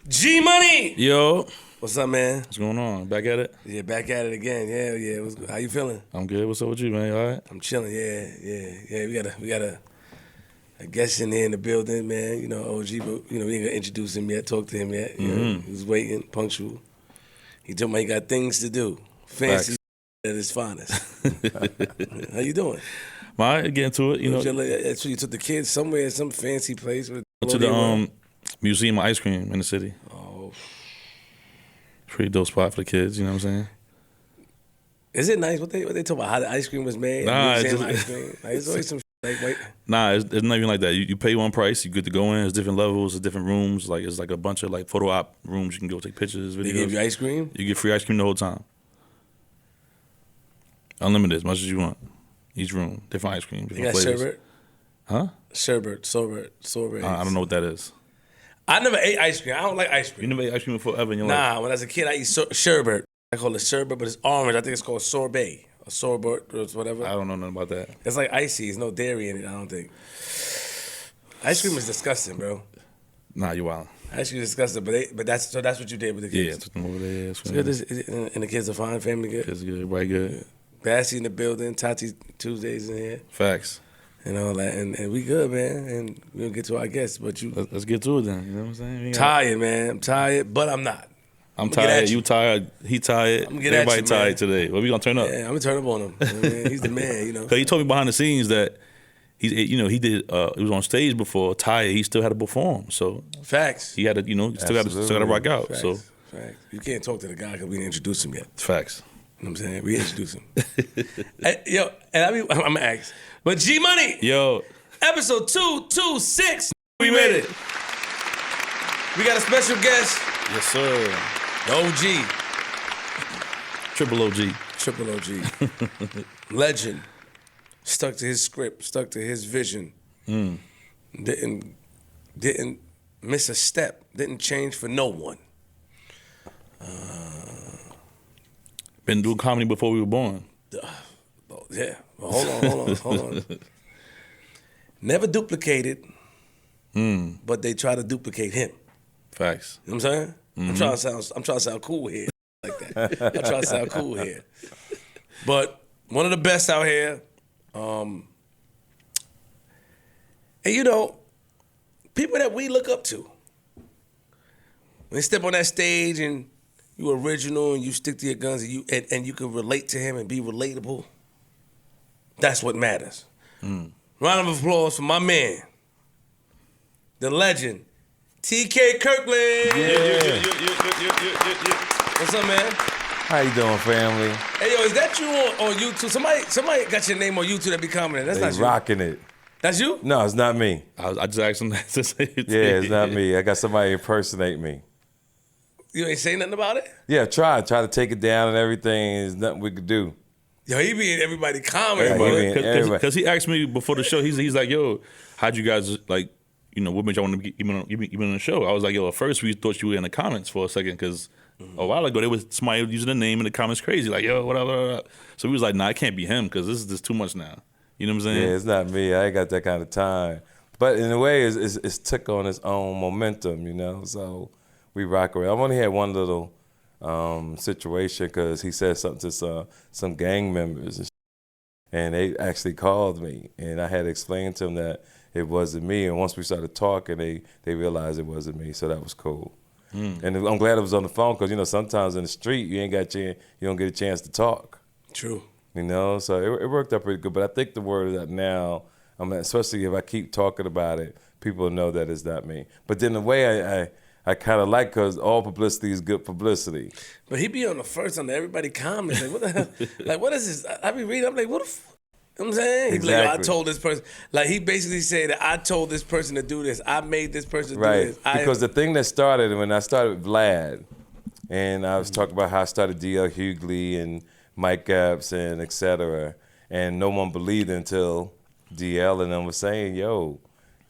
G Money. Yo, What's up, man? what's going on? Back at it? Yeah, back at it again. Yeah. How you feeling? I'm good. What's up with you, man? You all right? I'm chilling. Yeah. We got a guest in here in the building, man. You know, OG, but we ain't gonna introduce him yet. Talk to him yet. You know, he was waiting, punctual. He told me he got things to do. Fancy at his finest. How you doing? All right, get into it. That's you took the kids somewhere, some fancy place. To the Museum of Ice Cream in the city. Oh, pretty dope spot for the kids. You know what I'm saying? Is it nice? What they talk about? How the ice cream was made? Nah, it's just, ice cream. Like, it's always some like wait. Nah, it's not even like that. You pay one price, you get to go in. There's different levels, there's different rooms. Like it's like a bunch of like photo op rooms. You can go take pictures, videos. They give you ice cream? You get free ice cream the whole time. Unlimited, as much as you want. Each room, different ice cream, different flavors. Sherbet? Huh? Sherbet. I don't know what that is. I never ate ice cream. I don't like ice cream. You never ate ice cream before ever in your life? Nah, when I was a kid, I eat sherbet. I call it sherbet, but it's orange. I think it's called sorbet. Or sorbet or whatever. I don't know nothing about that. It's like icy. There's no dairy in it, I don't think. Ice cream is disgusting, bro. Nah, you wild. Ice cream is disgusting, but that's what you did with the kids. Yeah, took them over there. It's good. And the kids are fine, family good? Kids good, everybody good. Bassy in the building, Tati Tuesdays in here. Facts. And all that, and we good, man. And we'll get to our guests, but let's get to it then. You know what I'm saying? Tired, man. I'm tired, but I'm not. I'm tired. You tired. He tired. Everybody tired today. Well, we gonna turn up. Yeah, I'm gonna turn up on him. He's the man, you know. Cause he told me behind the scenes that he did. He was on stage before. Tired. He still had to perform. So facts. He had to, still got to rock out. Facts. So facts. You can't talk to the guy because we didn't introduce him yet. Facts. You know what I'm saying? We introduce him. I'm gonna ask. But G Money. Yo. Episode 226. We made it. We got a special guest. Yes, sir. The OG. Triple OG. Triple OG. Legend. Stuck to his script, stuck to his vision. Didn't miss a step. Didn't change for no one. Been doing comedy before we were born. Yeah. Well, hold on. Never duplicated, but they try to duplicate him. Facts. You know what I'm saying? Mm-hmm. I'm trying to sound cool here. Like that. I'm trying to sound cool here. But one of the best out here. And people that we look up to. When they step on that stage and you original and you stick to your guns and you can relate to him and be relatable, that's what matters. Round of applause for my man, the legend, T.K Kirkland. Yeah. What's up, man? How you doing, family? Hey, yo, is that you on YouTube? Somebody got your name on YouTube that be commenting. That's not you. Rocking it. That's you? No, it's not me. I just asked him that to say it. Yeah, it's not me. I got somebody impersonate me. You ain't say nothing about it? Yeah, try to take it down and everything. There's nothing we could do. Yo, he be in everybody commenting. Because he asked me before the show, he's like, yo, how'd you guys, what made y'all want to be on the show? I was like, yo, at first we thought you were in the comments for a second because a while ago there was somebody using the name in the comments crazy, like, yo, whatever. So we was like, nah, it can't be him because this is just too much now. You know what I'm saying? Yeah, it's not me. I ain't got that kind of time. But in a way, it's took on its own momentum, so we rock around. I've only had one little situation because he said something to some gang members and they actually called me and I had to explain to them that it wasn't me, and once we started talking they realized it wasn't me, so that was cool. And I'm glad it was on the phone because sometimes in the street you don't get a chance to talk. True. So it worked out pretty good, but I think the word is out now, especially if I keep talking about it, people know that it's not me. But then the way I kind of like, because all publicity is good publicity. But he be on the first on everybody comments. Like, what the hell? Like, what is this? I be reading, I'm like, what the f-? You know what I'm saying? He be like, I told this person. Like, he basically said that I told this person to do this. I made this person do this. Because the thing that started, when I started with Vlad, and I was talking about how I started D.L. Hughley and Mike Epps and et cetera, and no one believed until D.L. and them was saying, yo,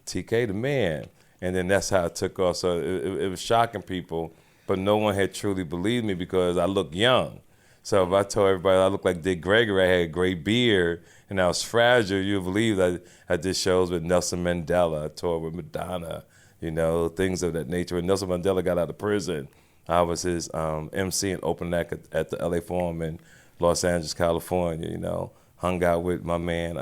T.K. the man. And then that's how it took off. So it was shocking people, but no one had truly believed me because I look young. So if I told everybody I looked like Dick Gregory, I had a gray beard, and I was fragile, you'd believe that I did shows with Nelson Mandela, I toured with Madonna, you know, things of that nature. When Nelson Mandela got out of prison, I was his MC and opening act at the LA Forum in Los Angeles, California, you know. Hung out with my man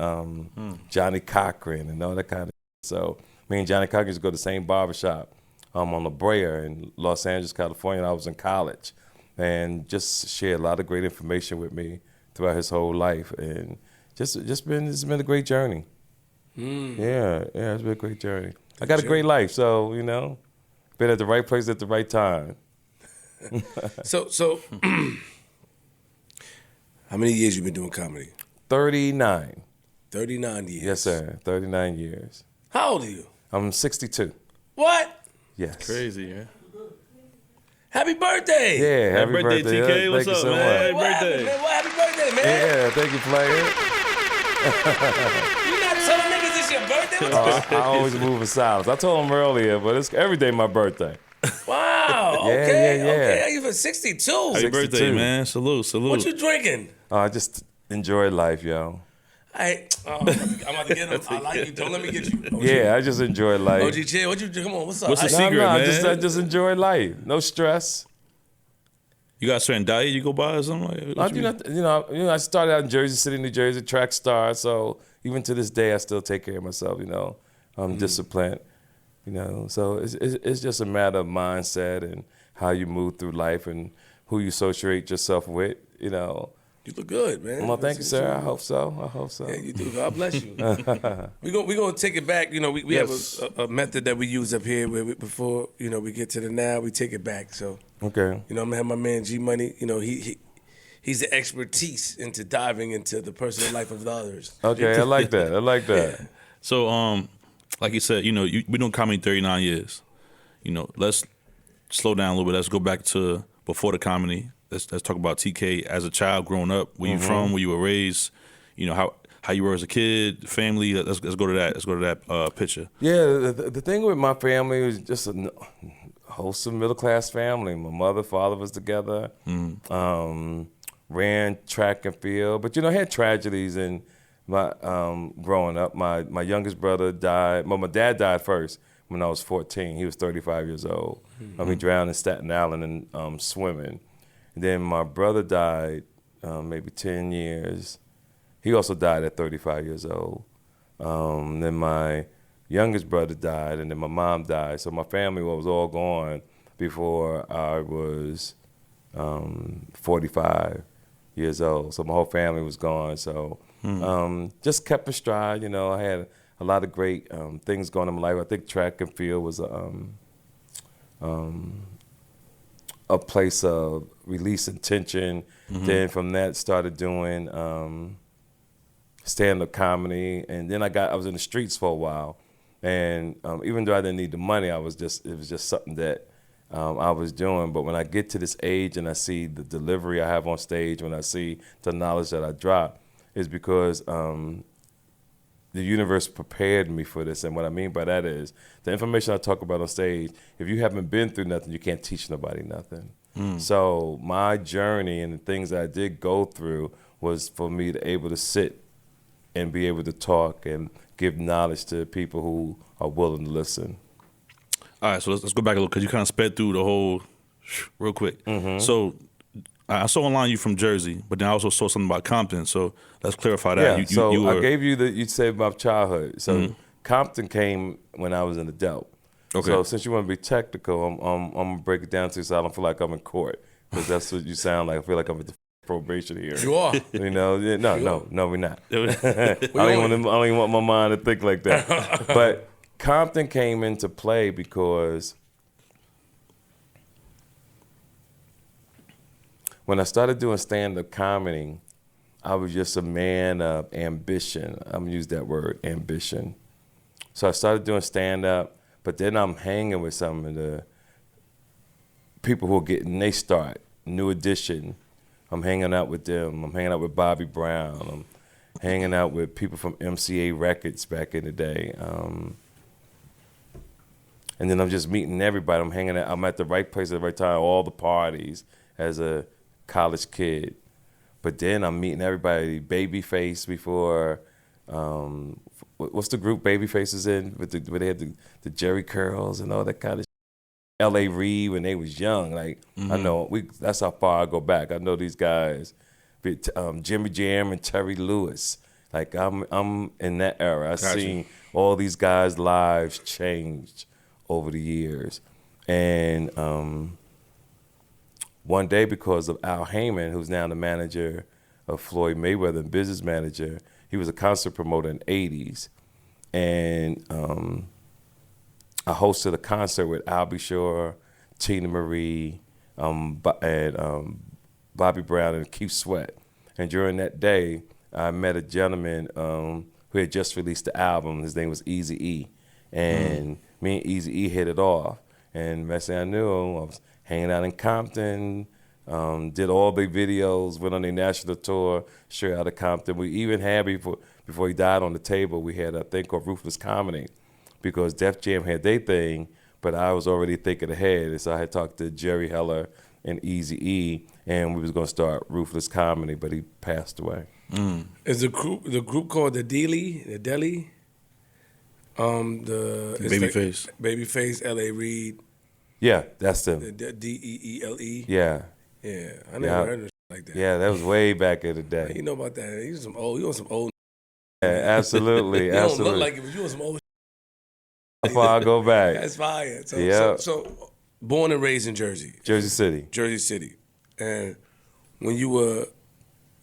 Johnny Cochran and all that kind of So me and Johnny Cochran used to go to the same barbershop on La Brea in Los Angeles, California. And I was in college and just shared a lot of great information with me throughout his whole life. And it's been a great journey. Yeah, it's been a great journey. I got a great life, so, you know, been at the right place at the right time. So how many years you been doing comedy? 39. 39 years. Yes, sir. 39 years. How old are you? I'm 62. What? Yes. Crazy, man. Happy birthday. Yeah, happy birthday, birthday. TK. Yeah, What's thank up, you so man? much. Happy What birthday. happened, man? What? Happy birthday, man. Yeah, thank you, player. You not telling niggas it's your birthday? What's I always move in silence. I told him earlier, but it's every day my birthday. Wow. Yeah, Okay. yeah, yeah. Okay. You for 62. Happy 62. birthday, man. Salute. What you drinking? I just enjoy life, yo. I'm about to get him. I like you. Don't let me get you. OG. Yeah, I just enjoy life. OG Chill, what you drink? Come on, what's up? What's the How- secret, I man? just enjoy life. No stress. You got a certain diet you go by or something? Like, what you mean? I started out in Jersey City, New Jersey, track star. So even to this day, I still take care of myself. You know, I'm disciplined. You know, so it's just a matter of mindset and how you move through life and who you associate yourself with. You know. You look good, man. Well, thank you, sir. I hope so. Yeah, you do. God bless you. we gonna take it back. You know, we Yes. have a method that we use up here where before we get to the now, we take it back. So Okay. I'm gonna have my man G Money. You know, he's the expertise into diving into the personal life of the others. Okay, I like that. So, like you said, you've been doing comedy 39 years. Let's slow down a little bit. Let's go back to before the comedy. Let's talk about TK as a child growing up. Where you from? Where you were raised? How you were as a kid, family. Let's go to that. Let's go to that picture. Yeah, the thing with my family was just a wholesome middle class family. My mother, father was together. Ran track and field, but I had tragedies in my growing up. My youngest brother died. Well, my dad died first when I was 14. He was 35 years old. He drowned in Staten Island and swimming. And then my brother died maybe 10 years. He also died at 35 years old. Then my youngest brother died, and then my mom died. So my family was all gone before I was 45 years old. So my whole family was gone. So just kept in stride. I had a lot of great things going in my life. I think track and field was a place of releasing tension. Then from that started doing stand-up comedy, and then I was in the streets for a while. And even though I didn't need the money, it was just something that I was doing. But when I get to this age and I see the delivery I have on stage, when I see the knowledge that I drop, is because the universe prepared me for this. And what I mean by that is the information I talk about on stage, if you haven't been through nothing, you can't teach nobody nothing. So my journey and the things that I did go through was for me to able to sit and be able to talk and give knowledge to people who are willing to listen. All right, so let's go back a little because you kind of sped through the whole real quick. So I saw online you from Jersey, but then I also saw something about Compton. So let's clarify that. Yeah, you were, I gave you said about childhood. So Compton came when I was an adult. Okay. So since you want to be technical, I'm gonna break it down to you so I don't feel like I'm in court, because that's what you sound like. I feel like I'm at the probation hearing. You are. No, we're not. I don't even want my mind to think like that. But Compton came into play because when I started doing stand-up comedy, I was just a man of ambition. I'm gonna use that word, ambition. So I started doing stand-up, but then I'm hanging with some of the people who are getting their start, New Edition. I'm hanging out with them. I'm hanging out with Bobby Brown. I'm hanging out with people from MCA Records back in the day. And then I'm just meeting everybody. I'm hanging out. I'm at the right place at the right time, all the parties as a college kid. But then I'm meeting everybody, Babyface before what's the group Babyface is in where they had the Jerry curls and all that kind of shit. L.A. Reid when they was young. Like I know that's how far I go back. I know these guys, Jimmy Jam and Terry Lewis. Like I'm in that era. I've seen all these guys' lives changed over the years. And one day, because of Al Heyman, who's now the manager of Floyd Mayweather and business manager, he was a concert promoter in the 80s. And I hosted a concert with Albie Shore, Tina Marie, and Bobby Brown and Keith Sweat. And during that day, I met a gentleman who had just released the album. His name was Eazy-E. And me and Eazy-E hit it off. And next thing I knew, I was hanging out in Compton, did all the videos, went on a national tour straight out of Compton. We even had, before he died on the table, we had a thing called Ruthless Comedy, because Def Jam had their thing, but I was already thinking ahead. And so I had talked to Jerry Heller and Eazy-E, and we was going to start Ruthless Comedy, but he passed away. Is the group called the Deli? The Deli? Babyface. Babyface, L.A. Reid. Yeah, that's them. The Deele. Yeah. Yeah, I never heard of like that. Yeah, that was way back in the day. You know about that? You on some old. Yeah, absolutely, You absolutely. don't look like it, but you on some old. How far I go back? That's fire. So, Yeah. so born and raised in Jersey. Jersey City. Jersey City. And when you were,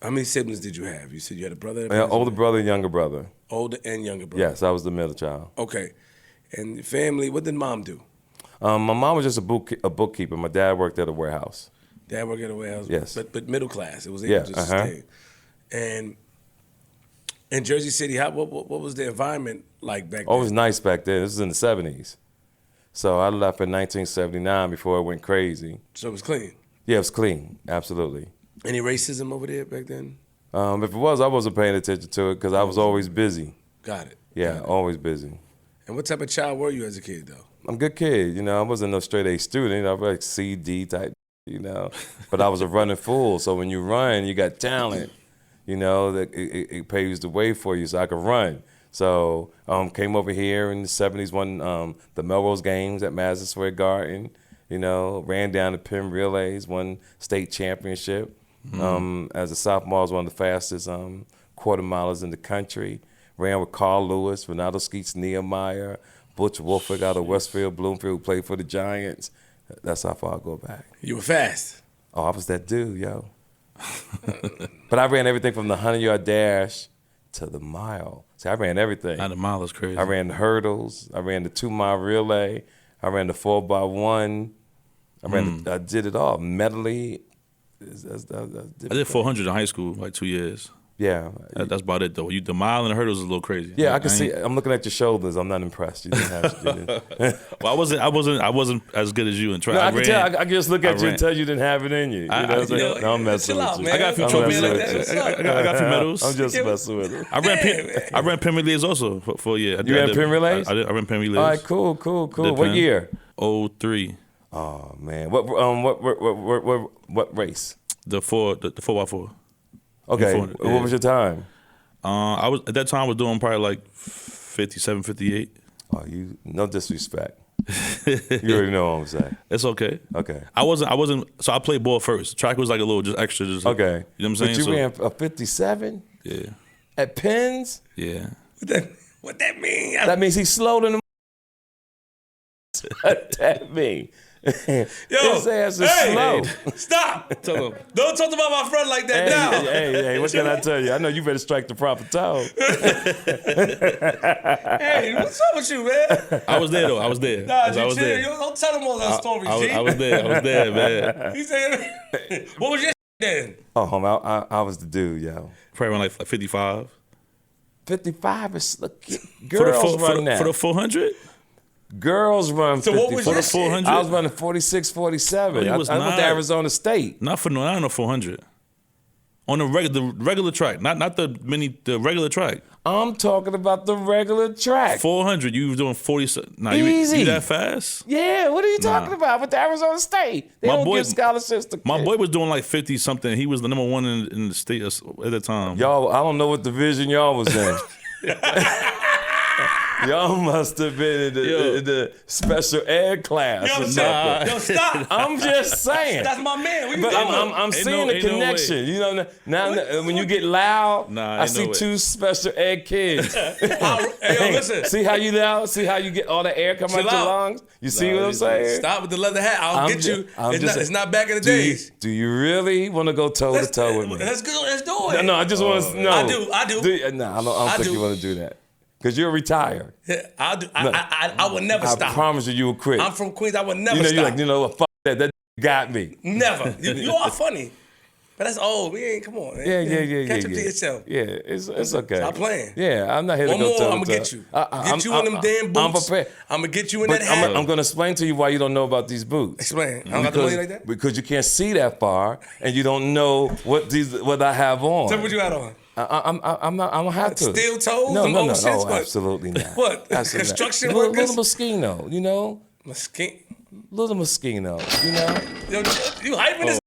how many siblings did you have? You said you had a brother? Older brother and younger brother. Older and younger brother. Yes, I was the middle child. Okay. And the family, what did mom do? My mom was just a bookkeeper. My dad worked at a warehouse. Dad worked at a warehouse. Yes. But middle class. It was able to sustain. And in Jersey City, what was the environment like back then? Oh, it was nice back then. This was in the 70s. So I left in 1979 before it went crazy. So it was clean? Yeah, it was clean. Absolutely. Any racism over there back then? If it was, I wasn't paying attention to it because I was always busy. Got it. Yeah, always busy. And what type of child were you as a kid, though? I'm a good kid. I wasn't no straight A student. I was like C, D type, But I was a running fool. So when you run, you got talent. That it paves the way for you so I could run. So came over here in the 70s, won the Melrose games at Madison Square Garden, ran down the Penn Relays, won state championship. As a sophomore, I was one of the fastest quarter milers in the country. Ran with Carl Lewis, Ronaldo Skeets Nehemiah, Butch Wolford out of Westfield, Bloomfield, who played for the Giants. That's how far I go back. You were fast. Oh, I was that dude, yo. But I ran everything from the 100-yard dash to the mile. See, I ran everything. The mile is crazy. I ran the hurdles. I ran the 2-mile relay. I ran the 4x1. I did it all. Medley. I did 400 in high school, like 2 years. Yeah. That's about it, though. The mile and the hurdles is a little crazy. Yeah, I can see. I'm looking at your shoulders. I'm not impressed. You didn't have. Well, I wasn't as good as you in track. No, I can just look at you and tell you didn't have it in you. No, I'm messing with you. I got a few trophies. I got a few medals. I'm just messing with it. I ran Penn Relays also for a year. You ran Penn Relays? I ran Penn Relays. All right, cool. What year? 03. Oh man, what race? The 4x4. Okay, what was your time? I was at that time. I was doing probably like 57, 58. Oh, no disrespect. You already know what I'm saying. It's okay. Okay. I wasn't. So I played ball first. Track was like a little just extra. Okay. You know what I'm saying? But you ran a 57? Yeah. At Penn's? Yeah. What that mean? That means he's slower than the. What that mean? Yo, his ass is slow. Stop! Don't talk about my friend like that now. Hey, what can I tell you? I know you better strike the proper tone. Hey, what's up with you, man? I was there, though. I was there. Nah, I was there. Don't tell them all that story, G. I was there, man. He said, what was your then? Oh, I was the dude, yo. Probably around like 55. 55 is, look, girls run that. For the 400? Girls run 50. So what was for your the 400? I was running 46, 47. I went to Arizona State. Not on the 400. On the regular track, not the regular track. I'm talking about the regular track. 400, you were doing 47. Nah, Easy. You that fast? Yeah, what are you talking about? With the Arizona State, they don't give scholarships to kids. My boy was doing like 50 something. He was the number one in the state at the time. Y'all, I don't know what division y'all was in. Y'all must have been in the special ed class or something. Yo, stop. I'm just saying. That's my man. What you But doing? I'm seeing the ain't no connection. way. You know, now when you get loud, Nah, I ain't see no way. two special ed kids. Hey, yo, listen. See how you loud? See how you get all the air come out Chill your out. lungs? You see what I'm saying? Stop with the leather hat. I'll get you. It's not back in the days. Do you really want to go toe to toe with me? Let's go. Let's do it. No, I just want to know. I do. No, I don't think you want to do that. Because you're retired. Yeah, I'll do. I would never stop. I promise you will quit. I'm from Queens. I would never stop. You're like, you know what? Fuck that. That got me. Never. You are funny. But that's old. We ain't, come on, man. Yeah. Catch up to yourself. Yeah, it's okay. Stop playing. Yeah, I'm not here One to go more, toe to I'm going to toe. get you. Get you in them damn boots. I'm prepared. I'm going to get you in But that hat. I'm going to explain to you why you don't know about these boots. Explain. I don't got the money like that? Because you can't see that far, and you don't know what I have on. Tell me what you got on. I'm not. I don't have to. Steel toes? No, Them no, old no. shits? Oh, What? absolutely not. What? Absolutely Construction not. workers? Little Moschino, you know. Little Moschino, you know. Yo, you hyping this?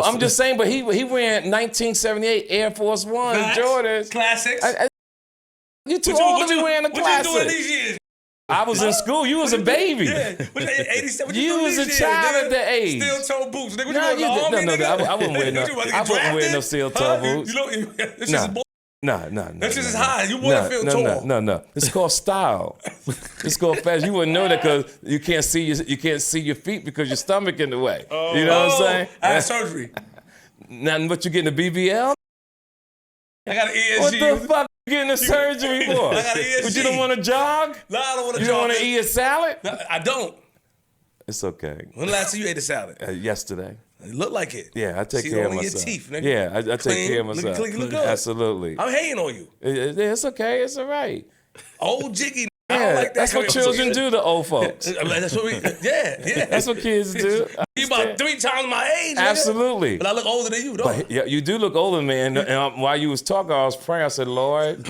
I'm just saying, but he ran 1978 Air Force One Jordans. Classics. You too old to be wearing the What you classics. doing these years? I was in school. You was a baby. Yeah. What you, 87? What You doing was these a years, child nigga? at that age. Steel toe boots. Nigga, what Nah, you going to the army, nigga? I wouldn't wear no. What, you about to I get wouldn't wear no drafted? steel toe boots. You know, this Nah. is bull. No. That shit is high. You wouldn't feel tall. No. It's called style. It's called fashion. You wouldn't know that because you can't see your feet because your stomach in the way. You know what I'm saying? I had surgery. Nothing but you getting a BBL? I got an ESG. What the fuck you getting a surgery for? I got an ESG. But you don't want to jog? No, I don't want to You don't want to eat a salad? No, I don't. It's okay. When the last time you ate a salad? Yesterday. It looked like it. Yeah, I take See, care of only myself. your teeth, nigga. Yeah, I take Clean, care of look myself. clean, look good. Absolutely. I'm hating on you. It's okay. It's all right. Old jiggy. I Yeah, don't like that. that's what children do to old folks. That's what we. Yeah. That's what kids do. You about 3 times my age. Nigga. Absolutely. But I look older than you, though. But yeah, you do look older, man. And while you was talking, I was praying. I said, Lord,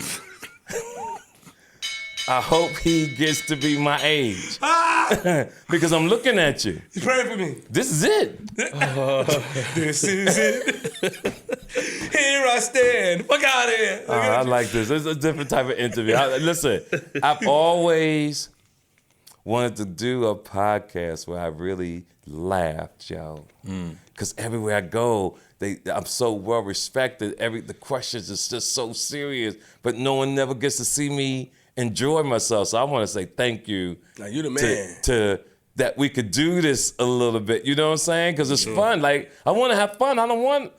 I hope he gets to be my age. Because I'm looking at you. You praying for me. This is it. This is it. Here I stand. Fuck out of here. I like this. It's a different type of interview. Listen, I've always wanted to do a podcast where I really laughed, yo. Because everywhere I go, I'm so well respected. The questions is just so serious, but no one never gets to see me enjoy myself. So I want to say thank you. Now you the man. To that we could do this a little bit. You know what I'm saying? Because it's fun. Like I want to have fun. I don't want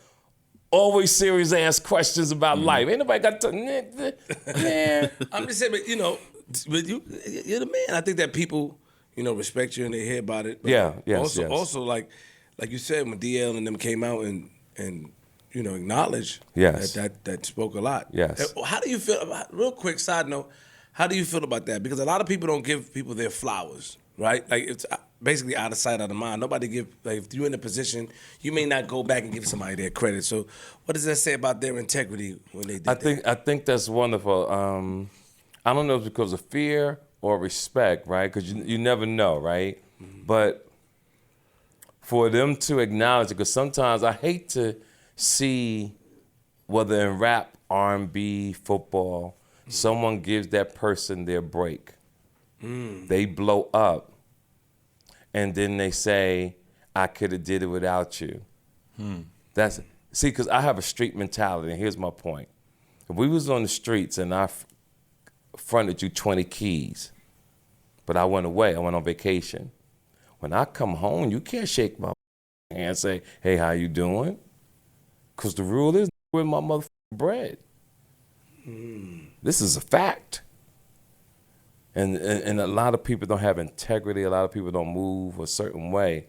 always serious ass questions about life. Ain't nobody got to. Man. I'm just saying, but but you're the man. I think that people, respect you and they hear about it. But Yes. Also, like you said, when DL and them came out and acknowledged Yes. that spoke a lot. Yes. How do you feel about, real quick side note, how do you feel about that? Because a lot of people don't give people their flowers, right? Like it's basically out of sight, out of mind. Nobody if you're in a position, you may not go back and give somebody their credit. So what does that say about their integrity when they did that? I think that's wonderful. I don't know if it's because of fear or respect, right? Because you never know, right? Mm-hmm. But for them to acknowledge it, because sometimes I hate to see, whether in rap, R&B, football, someone gives that person their break. They blow up, and then they say, I could have did it without you. See, because I have a street mentality, and here's my point. If we was on the streets and I fronted you 20 keys, but I went away, I went on vacation. When I come home, you can't shake my hand and say, hey, how you doing? Because the rule is, with my motherfucking bread. This is a fact. And a lot of people don't have integrity. A lot of people don't move a certain way.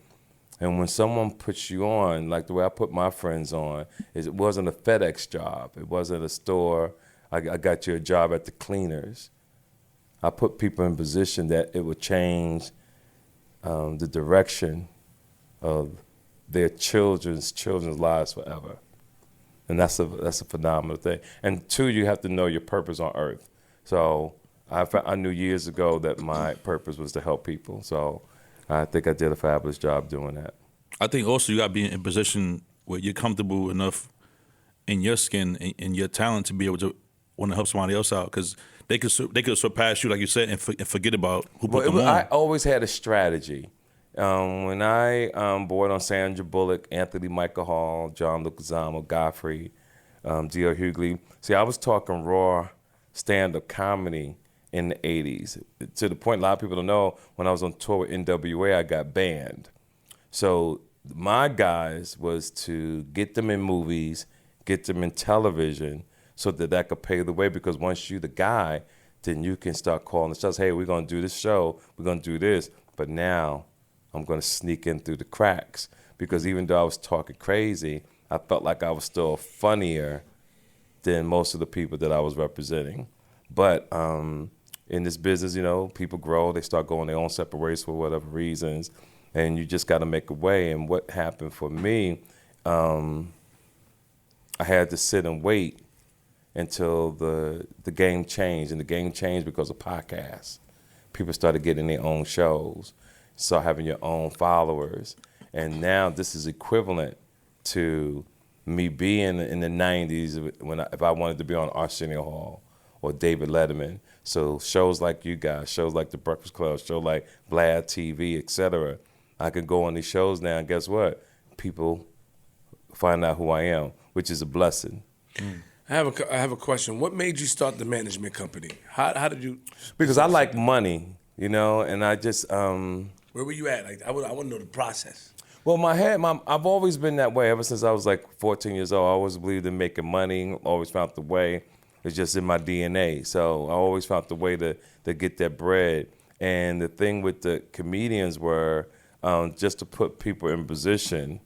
And when someone puts you on, like the way I put my friends on, it wasn't a FedEx job. It wasn't a store. I got you a job at the cleaners. I put people in position that it would change the direction of their children's lives forever. And that's a phenomenal thing. And 2, you have to know your purpose on earth. So I knew years ago that my purpose was to help people. So I think I did a fabulous job doing that. I think also you got to be in a position where you're comfortable enough in your skin and your talent to be able to want to help somebody else out because they could surpass you, like you said, and forget about who put them on. I always had a strategy. When I bought on Sandra Bullock, Anthony Michael Hall, John Leguizamo, Godfrey, D.L. Hughley. See, I was talking raw stand-up comedy in the 80s. To the point a lot of people don't know, when I was on tour with NWA, I got banned. So my guys was to get them in movies, get them in television, so that could pave the way, because once you're the guy, then you can start calling the shots. Hey, we're going to do this show. We're going to do this. But now I'm going to sneak in through the cracks, because even though I was talking crazy, I felt like I was still funnier than most of the people that I was representing. But in this business, you know, people grow. They start going their own separate ways for whatever reasons. And you just got to make a way. And what happened for me, I had to sit and wait until the game changed. And the game changed because of podcasts. People started getting their own shows, start having your own followers. And now this is equivalent to me being in the 90s if I wanted to be on Arsenio Hall or David Letterman. So shows like you guys, shows like The Breakfast Club, shows like Vlad TV, etc. I could go on these shows now, and guess what? People find out who I am, which is a blessing. I have a question. What made you start the management company? How did you? Because I like money, you know, and I just. Where were you at? Like, I want to know the process. Well, I've always been that way ever since I was like 14 years old. I always believed in making money, always found the way. It's just in my DNA. So I always found the way to get that bread. And the thing with the comedians were just to put people in position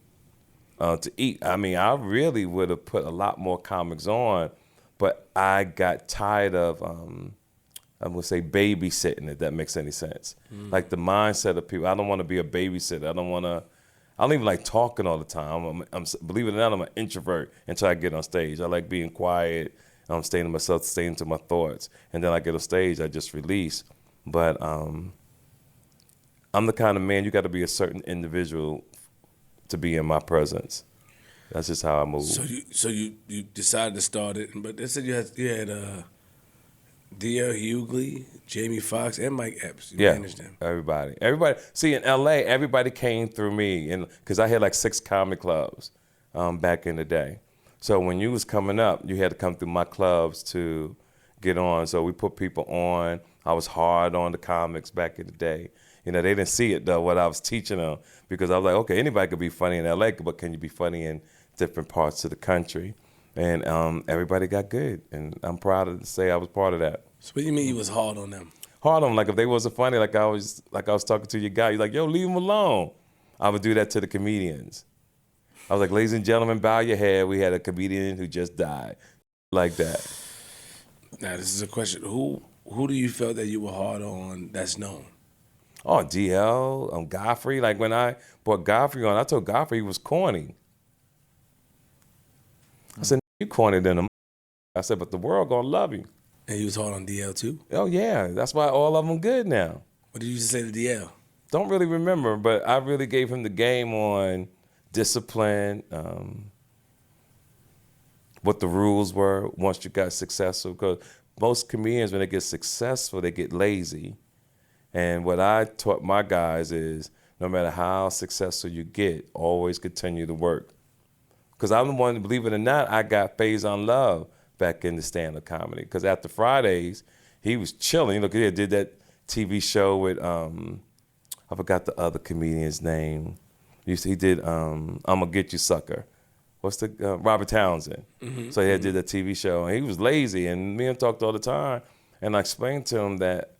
to eat. I mean, I really would have put a lot more comics on, but I got tired of, I'm going to say babysitting, if that makes any sense. Like the mindset of people, I don't want to be a babysitter. I don't even like talking all the time. Believe it or not, I'm an introvert until I get on stage. I like being quiet. I'm staying to myself, staying to my thoughts. And then I get on stage, I just release. But I'm the kind of man, you got to be a certain individual to be in my presence. That's just how I move. So you decided to start it, but they said you had D.L. Hughley, Jamie Foxx, and Mike Epps. You managed them. Everybody. See, in L.A., everybody came through me, because I had like 6 comedy clubs back in the day. So when you was coming up, you had to come through my clubs to get on. So we put people on. I was hard on the comics back in the day. You know, they didn't see it, though, what I was teaching them, because I was like, okay, anybody could be funny in L.A., but can you be funny in different parts of the country? And everybody got good, and I'm proud to say I was part of that. So what do you mean you was hard on them? Hard on them, like if they wasn't funny, like I was talking to your guy, you're like, yo, leave them alone. I would do that to the comedians. I was like, ladies and gentlemen, bow your head. We had a comedian who just died, like that. Now this is a question: Who do you felt that you were hard on that's known? Oh, DL, Godfrey. Like when I brought Godfrey on, I told Godfrey he was corny. I said, you corny than him. I said, but the world gonna love you. And you was hard on DL too? Oh yeah, that's why all of them good now. What did you say to DL? Don't really remember, but I really gave him the game on discipline, what the rules were once you got successful. Because most comedians, when they get successful, they get lazy. And what I taught my guys is, no matter how successful you get, always continue to work. Because I'm the one, believe it or not, I got Faison Love back into stand-up comedy. Because after Fridays, he was chilling. You know, 'cause he did that TV show with, I forgot the other comedian's name. He did I'm Gonna Get You Sucker. What's the, Robert Townsend. Mm-hmm. So he did that TV show, and he was lazy, and me and him talked all the time. And I explained to him that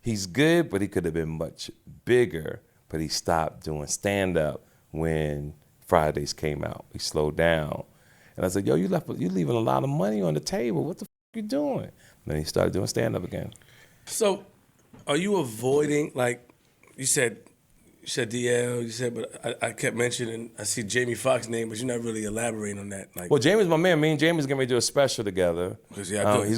he's good, but he could have been much bigger, but he stopped doing stand-up when Fridays came out. He slowed down. And I said, yo, you leaving a lot of money on the table. What the you doing? And then he started doing stand-up again. So are you avoiding, like you said DL, but I kept mentioning, I see Jamie Foxx's name, but you're not really elaborating on that. Like, well, Jamie's my man. Me and Jamie's going to do a special together. He's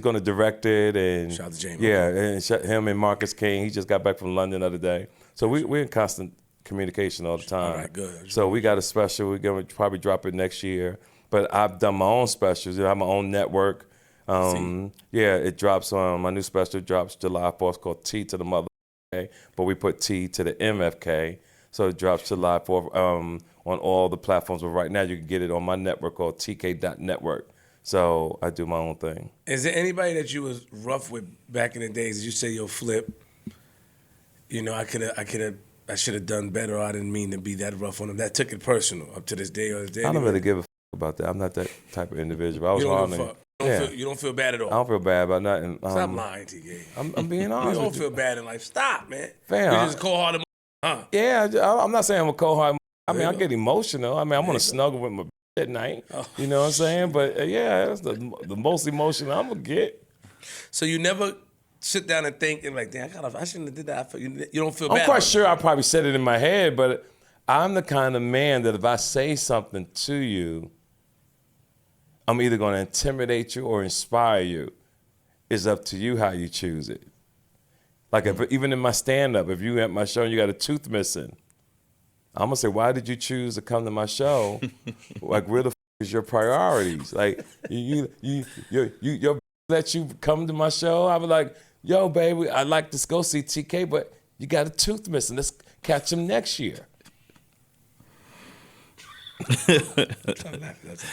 going to direct it. And shout out to Jamie. Yeah, and him and Marcus King, he just got back from London the other day. So we're in constant communication all the time. All right, good. So we got a special. We're going to probably drop it next year. But I've done my own specials. I have my own network. Yeah, it drops on my new special drops July 4th called T to the Mother, okay? But we put T to the MFK. So it drops July 4th on all the platforms. But right now you can get it on my network called TK.network. So I do my own thing. Is there anybody that you was rough with back in the days? You say, yo, Flip, you know, I should have done better, or I didn't mean to be that rough on him. That took it personal up to this day or this day. I don't really give a about that. I'm not that type of individual. I was You don't give a hard. fuck. You don't feel bad at all. I don't feel bad about nothing. Stop lying, TK. I'm being honest. You don't with feel bad in life. Stop, man. Fam, You're just cold-hearted, huh? Yeah, I'm not saying I'm a cold heart. I mean, I get emotional. I mean, I'm gonna snuggle with my at night. You know what I'm saying? But yeah, that's the most emotional I'm gonna get. So you never sit down and think and like, damn, I shouldn't have did that. You don't feel I'm bad. quite sure I probably said it in my head, but I'm the kind of man that if I say something to you, I'm either gonna intimidate you or inspire you. It's up to you how you choose it. Like even in my stand-up, if you at my show and you got a tooth missing, I'm gonna say, why did you choose to come to my show? Like, where the is your priorities? Like, your let you come to my show? I was like, yo, baby, I'd like to go see TK, but you got a tooth missing. Let's catch him next year. Stop laughing. That's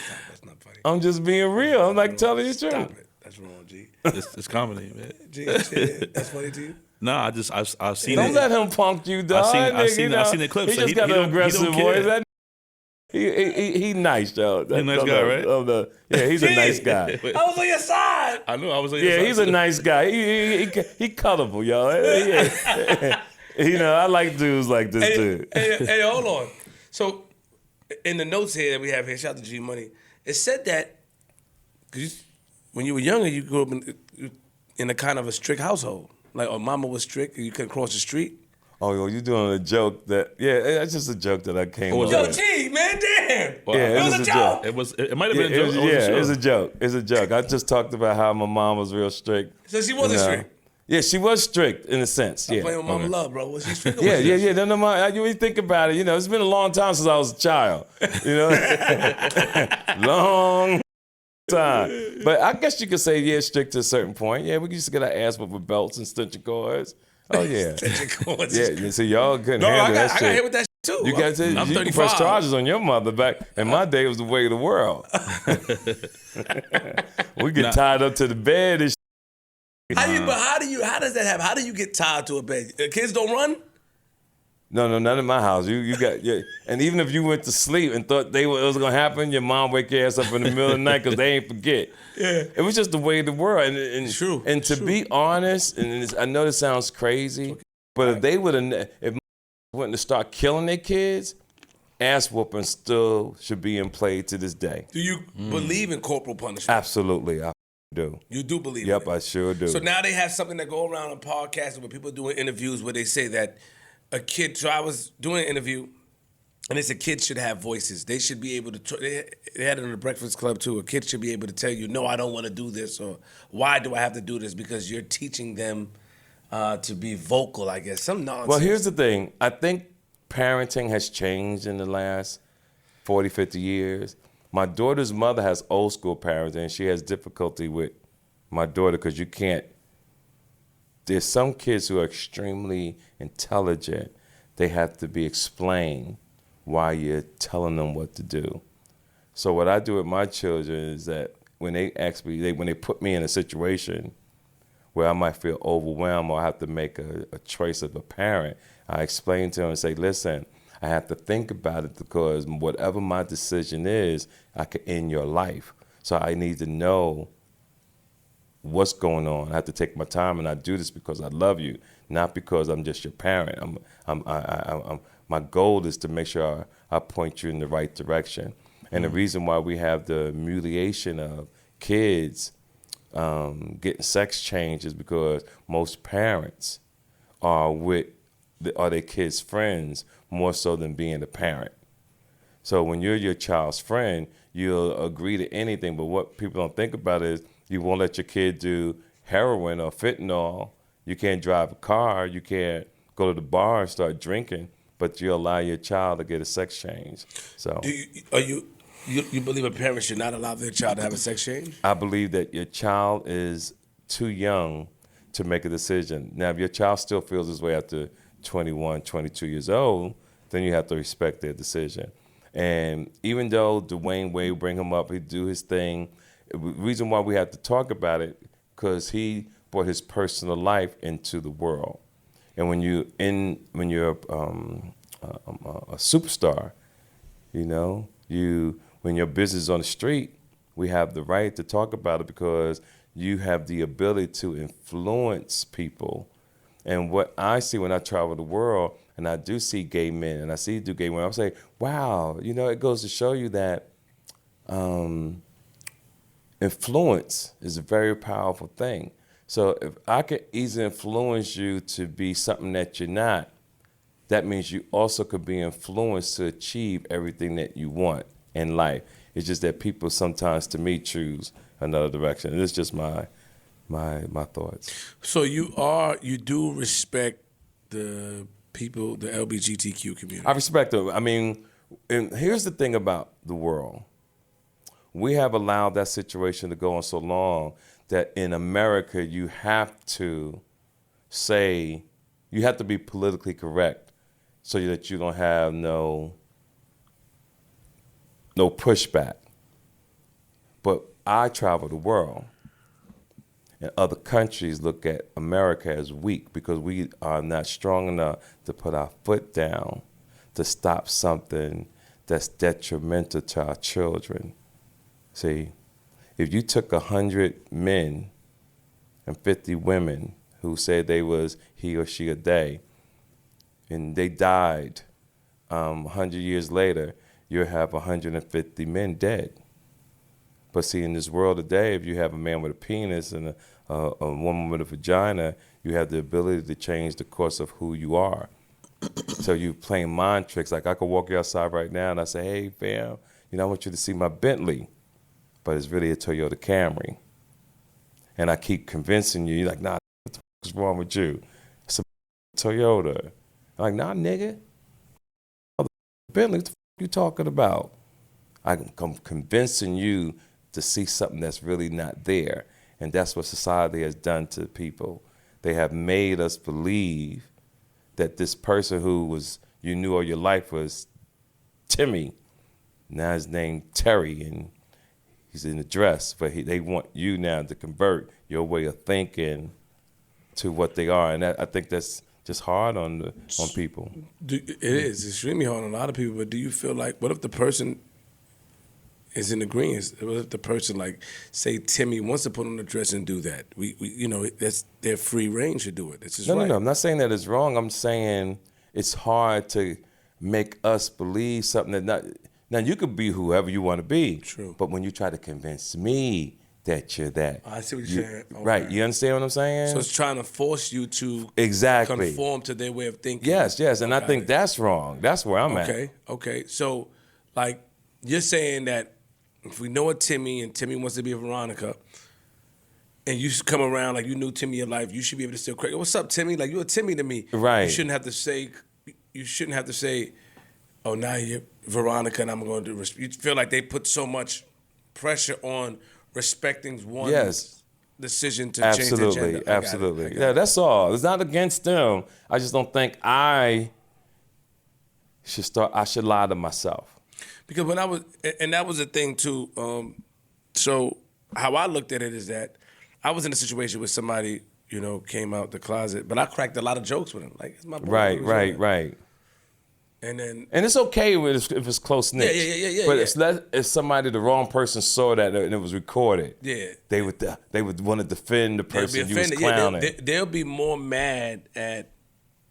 not funny. I'm just being real. I'm like telling you the truth. Stop it. That's wrong, G. It's comedy, man. G, that's funny to you? No, I've seen Don't it. let him punk you, dog. I've seen the clips. He So just got an aggressive he don't care. voice. He nice, though. He's a nice guy, right? Yeah, he's a nice guy. I was on your side. I know. I was like, Yeah, he's a nice guy. He colorful, y'all. Yeah. You know, I like dudes like this dude. Hey, hold on. So, in the notes here that we have here, shout out to G Money, it said that because when you were younger, you grew up in a kind of a strict household. Like, our mama was strict, and you couldn't cross the street. Oh, yo, you doing a joke that? Yeah, it's just a joke that I came up Yo, with. G, man, damn. Well, Yeah, it was a joke. It might have been a joke. It's a joke. It's a joke. I just talked about how my mom was real strict. So she wasn't strict. Yeah, she was strict in a sense. I'm Yeah. playing with Mama Love, bro. Was she strict? Or Yeah, was she yeah. No, you think about it. You know, it's been a long time since I was a child. You know, long time. But I guess you could say, yeah, strict to a certain point. Yeah, we used to get our ass whipped with belts and stitching cords. Oh yeah, yeah. So y'all couldn't handle that shit. I got hit with that shit too. You got to. I'm You can 35. press charges on your mother back. In my day, it was the way of the world. We get tied up to the bed and shit. How does that happen? How do you get tied to a bed? Kids don't run? No, not in my house. You got, yeah. And even if you went to sleep and thought it was gonna happen, your mom wake your ass up in the middle of the night because they ain't forget. Yeah. It was just the way of the world. And True. And to be honest, and I know this sounds crazy, but if they would have, if wouldn't to start killing their kids, ass whooping still should be in play to this day. Do you believe in corporal punishment? Absolutely, I do. You do believe Yep, in it? I sure do. So now they have something that go around on podcasts where people doing interviews where they say that a kid, so I was doing an interview and they said kids should have voices. They should be able to, they had it in the Breakfast Club too, a kid should be able to tell you, no, I don't want to do this, or why do I have to do this? Because you're teaching them to be vocal, I guess. Some nonsense. Well, here's the thing. I think parenting has changed in the last 40, 50 years. My daughter's mother has old school parenting, and she has difficulty with my daughter because you can't. There's some kids who are extremely intelligent. They have to be explained why you're telling them what to do. So what I do with my children is that when they ask me, when they put me in a situation where I might feel overwhelmed or I have to make a choice of a parent, I explain to them and say, listen, I have to think about it because whatever my decision is, I could end your life. So I need to know what's going on. I have to take my time, and I do this because I love you, not because I'm just your parent. My goal is to make sure I point you in the right direction. And the reason why we have the mutilation of kids getting sex change is because most parents are their kids' friends more so than being a parent. So when you're your child's friend, you'll agree to anything. But what people don't think about is you won't let your kid do heroin or fentanyl. You can't drive a car. You can't go to the bar and start drinking. But you allow your child to get a sex change. So are you You believe a parent should not allow their child to have a sex change? I believe that your child is too young to make a decision. Now, if your child still feels this way after 21, 22 years old, then you have to respect their decision. And even though Dwayne Wade bring him up, he do his thing. The reason why we have to talk about it, because he brought his personal life into the world. And when you're a superstar, you know, when your business is on the street, we have the right to talk about it because you have the ability to influence people. And what I see when I travel the world, and I do see gay men, and I see do gay women, I'm saying, wow, you know, it goes to show you that influence is a very powerful thing. So if I could easily influence you to be something that you're not, that means you also could be influenced to achieve everything that you want in life. It's just that people sometimes, to me, choose another direction. And it's just my thoughts. So you do respect the people, the LGBTQ community? I respect them. I mean, and here's the thing about the world. We have allowed that situation to go on so long that in America you have to be politically correct so that you don't have no pushback. But I travel the world, and other countries look at America as weak because we are not strong enough to put our foot down to stop something that's detrimental to our children. See, if you took 100 men and 50 women who said they was he or she or they, and they died 100 years later, you'll have 150 men dead. But see, in this world today, if you have a man with a penis and a woman with a vagina, you have the ability to change the course of who you are. So you playing mind tricks. Like I could walk you outside right now and I say, hey, fam, you know, I want you to see my Bentley. But it's really a Toyota Camry. And I keep convincing you, you're like, nah, what the fuck is wrong with you? It's a Toyota. I'm like, nah, nigga. Bentley, what the fuck you talking about? I'm convincing you to see something that's really not there. And that's what society has done to people. They have made us believe that this person who you knew all your life was Timmy. Now his name Terry, and he's in a dress. But they want you now to convert your way of thinking to what they are. And I think that's just hard on people. It is extremely hard on a lot of people. But do you feel like, what if the person is in agreement? What if the person, like, say Timmy wants to put on a dress and do that? We you know, that's their free range to do it. It's just right. No. I'm not saying that it's wrong. I'm saying it's hard to make us believe something that not. Now you could be whoever you want to be. True. But when you try to convince me that you're that, I see what you're saying. Okay. Right? You understand what I'm saying? So it's trying to force you to exactly conform to their way of thinking. Yes, and I think that's wrong. That's where I'm at. Okay. So, like, you're saying that if we know a Timmy and Timmy wants to be a Veronica, and you come around like you knew Timmy your life, you should be able to still crack. What's up, Timmy? Like, you're a Timmy to me. Right. You shouldn't have to say, oh, now you're Veronica and I'm going to do. You feel like they put so much pressure on respecting one's decision to change their gender. Absolutely. Yeah, that's all. It's not against them. I just don't think I should lie to myself. Because when I was, and that was the thing too. So how I looked at it is that I was in a situation where somebody, you know, came out the closet, but I cracked a lot of jokes with him. Like, it's my boy. Right. And it's okay if it's close knit. Yeah. But if somebody, the wrong person saw that and it was recorded, they would want to defend the person you was clowning. They'll be more mad at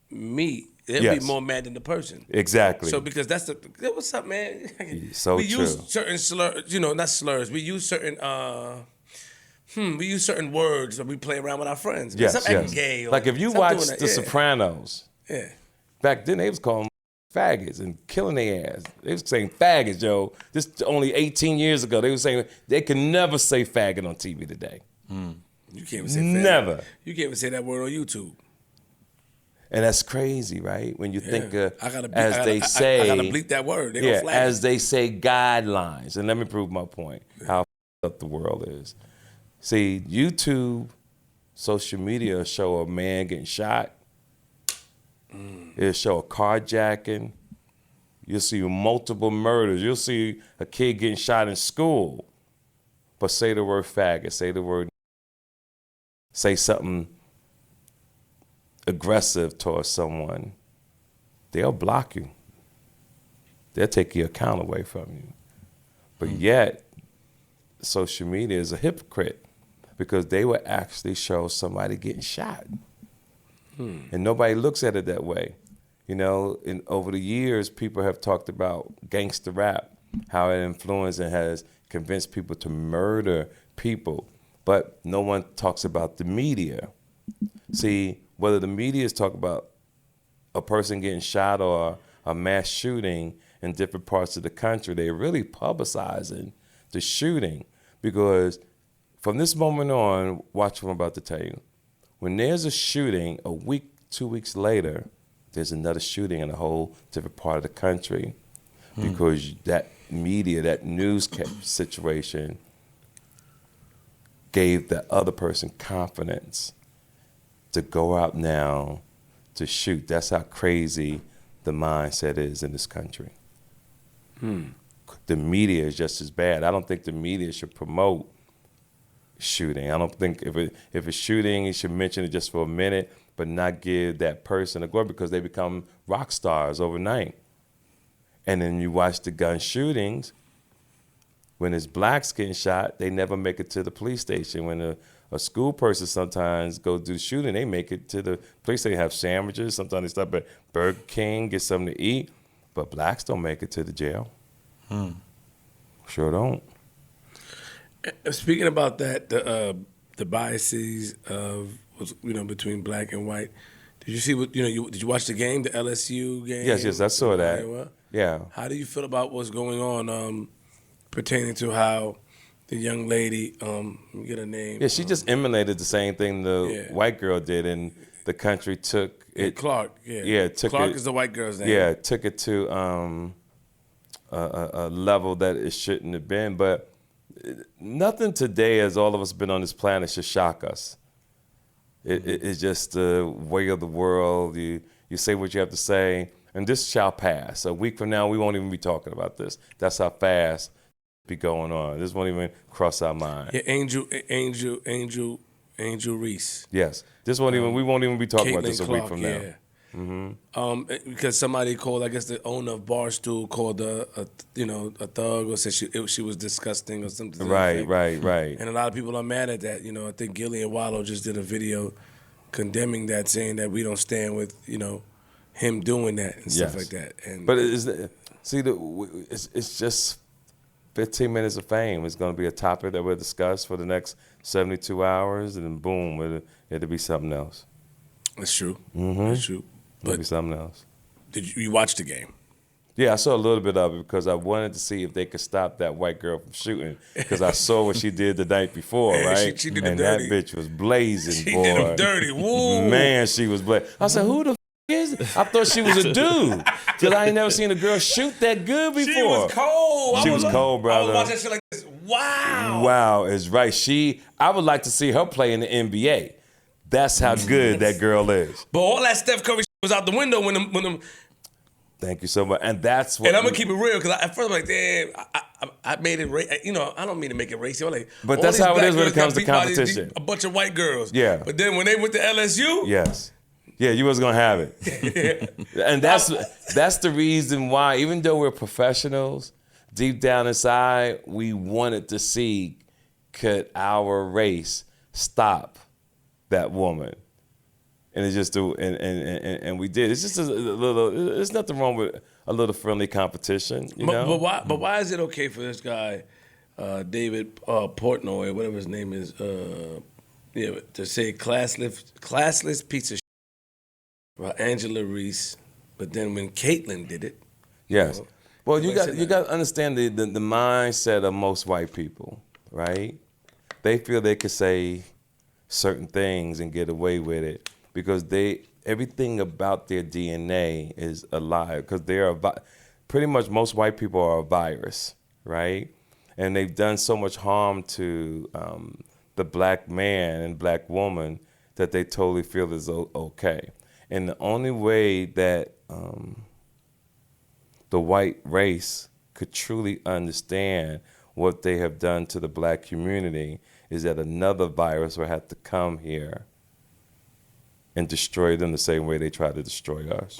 me. They'll be more mad than the person. Exactly. So because what's up, man? So we true. use certain slurs, not slurs. We use certain words that we play around with our friends. Yes. Gay or, like if you watch The Sopranos, back then they was calling faggots and killing their ass. They was saying faggots, yo. This only 18 years ago. They were saying they can never say faggot on TV today. You can't even say faggot. Never. You can't even say that word on YouTube. And that's crazy, right? When you think of, I gotta bleep that word. They gonna flag as it. they say, guidelines. And let me prove my point, how up the world is. See, YouTube, social media show a man getting shot. It'll show a carjacking. You'll see multiple murders. You'll see a kid getting shot in school. But say the word faggot, say something aggressive towards someone, they'll block you. They'll take your account away from you. But yet, social media is a hypocrite because they will actually show somebody getting shot. And nobody looks at it that way. You know, over the years, people have talked about gangster rap, how it influenced and has convinced people to murder people. But no one talks about the media. See, whether the media is talking about a person getting shot or a mass shooting in different parts of the country, they're really publicizing the shooting. Because from this moment on, watch what I'm about to tell you. When there's a shooting, a week, 2 weeks later, there's another shooting in a whole different part of the country. Because that media, that news situation gave the other person confidence to go out now to shoot. That's how crazy the mindset is in this country. The media is just as bad. I don't think the media should promote shooting. I don't think if it's shooting, you should mention it just for a minute, but not give that person a glory because they become rock stars overnight. And then you watch the gun shootings. When it's blacks getting shot, they never make it to the police station. When a school person sometimes go do shooting, they make it to the police station, have sandwiches. Sometimes they stop at Burger King, get something to eat. But blacks don't make it to the jail. Sure don't. Speaking about that, the biases of between black and white. Did you see what did you watch the game, the LSU game? Yes, I saw that. Iowa? Yeah. How do you feel about what's going on pertaining to how the young lady, let me get her name. Yeah, she just emulated the same thing the white girl did, and the country took it. Clark, Clark is the white girl's name. Yeah, took it to a level that it shouldn't have been. But nothing today, as all of us been on this planet, should shock us. It's just the way of the world. You say what you have to say, and this shall pass. A week from now, we won't even be talking about this. That's how fast be going on. This won't even cross our mind. Yeah, Angel Reese. Yes, this won't even. We won't even be talking about Caitlin this a Clark, week from now. Yeah. Because somebody called, I guess the owner of Barstool called a thug, or said she was disgusting or something. Right. And a lot of people are mad at that. I think Gillian Wallow just did a video condemning that, saying that we don't stand with him doing that and stuff like that. And but it's just 15 minutes of fame. It's going to be a topic that we'll discuss for the next 72 hours, and then boom, it'll be something else. That's true. That's true. But maybe something else. Did you watch the game? Yeah, I saw a little bit of it because I wanted to see if they could stop that white girl from shooting. Because I saw what she did the night before, right? She did and dirty. That bitch was blazing, she boy. She did him dirty. Woo. Man, she was blazing. I said, who the is it? I thought she was a dude. Because I ain't never seen a girl shoot that good before. She was cold. She was cold, brother. I was watching that shit like this. Wow. Wow, is right. I would like to see her play in the NBA. That's how good that girl is. But all that Steph Curry was out the window when them. Thank you so much. And that's what. And I'm gonna keep it real because at first I'm like, damn, I made it. I don't mean to make it racy. I'm like, but that's how it is when it comes to competition. A bunch of white girls. Yeah. But then when they went to LSU. Yes. Yeah, you wasn't gonna have it. And that's the reason why, even though we're professionals, deep down inside, we wanted to see, could our race stop that woman? And it's just and we did. It's just a little. There's nothing wrong with a little friendly competition, you know. But why is it okay for this guy, David Portnoy, whatever his name is, to say classless piece of shit about Angela Reese, but then when Caitlyn did it, yes. Well, you got to understand the mindset of most white people, right? They feel they could say certain things and get away with it because they everything about their DNA is a lie because pretty much most white people are a virus, right? And they've done so much harm to the black man and black woman that they totally feel is okay. And the only way that the white race could truly understand what they have done to the black community is that another virus will have to come here and destroy them the same way they try to destroy us.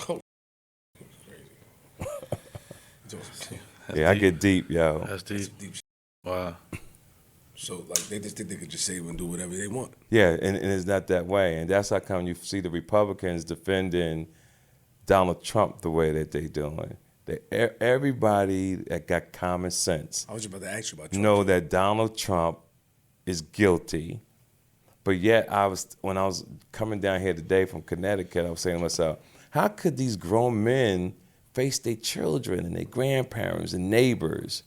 Yeah, I get deep, yo. That's deep. Deep shit. Wow. So like they just think they could just say and do whatever they want. Yeah, and it's not that way. And that's how come you see the Republicans defending Donald Trump the way that they doing. Everybody that got common sense I was just about to ask you about Trump. know that Donald Trump is guilty. But yet when I was coming down here today from Connecticut, I was saying to myself, how could these grown men face their children and their grandparents and neighbors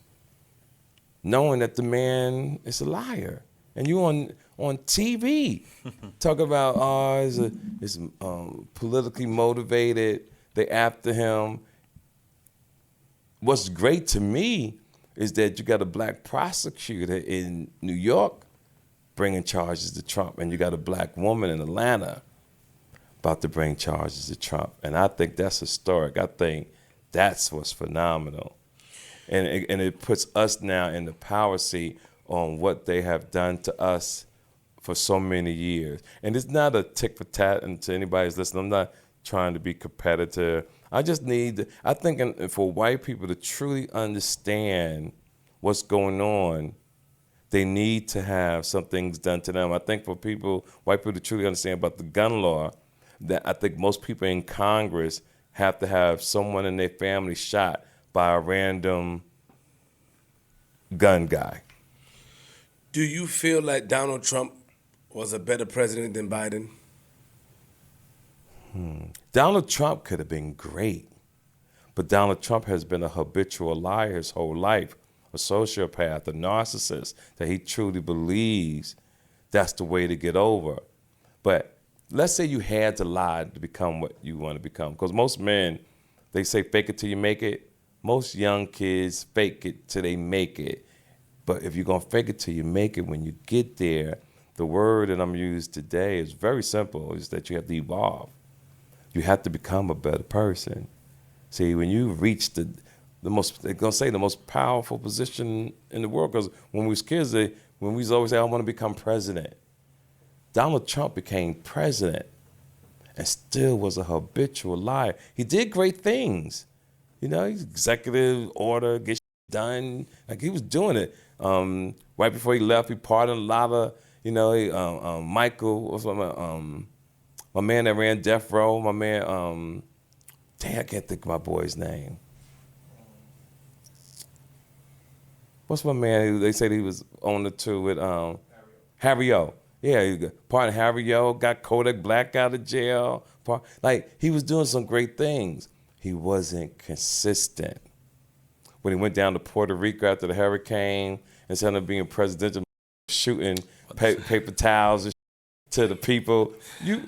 knowing that the man is a liar? And you on TV talk about, it's politically motivated, they after him. What's great to me is that you got a black prosecutor in New York bringing charges to Trump, and you got a black woman in Atlanta about to bring charges to Trump. And I think that's historic. I think that's what's phenomenal. And it puts us now in the power seat on what they have done to us for so many years. And it's not a tick for tat, and to anybody who's listening, I'm not trying to be competitive. I think for white people to truly understand what's going on, they need to have some things done to them. I think for white people to truly understand about the gun law, that I think most people in Congress have to have someone in their family shot by a random gun guy. Do you feel like Donald Trump was a better president than Biden? Donald Trump could have been great, but Donald Trump has been a habitual liar his whole life, a sociopath, a narcissist, that he truly believes that's the way to get over. But let's say you had to lie to become what you want to become, because most men, they say fake it till you make it. Most young kids fake it till they make it. But if you're going to fake it till you make it, when you get there, the word that I'm using today is very simple, is that you have to evolve. You have to become a better person. See, when you reach they're gonna say the most powerful position in the world, because when we was kids, when we was always say, I want to become president. Donald Trump became president and still was a habitual liar. He did great things. You know, he's executive order, get done. Like he was doing it. Right before he left, he pardoned a lot of, Michael, what's my man that ran Death Row, my man, I can't think of my boy's name. What's my man? They said he was on the tour with Harry O. Yeah, he pardoned Harry O, got Kodak Black out of jail. Like, he was doing some great things. He wasn't consistent. When he went down to Puerto Rico after the hurricane, instead of being presidential, shooting paper towels and to the people,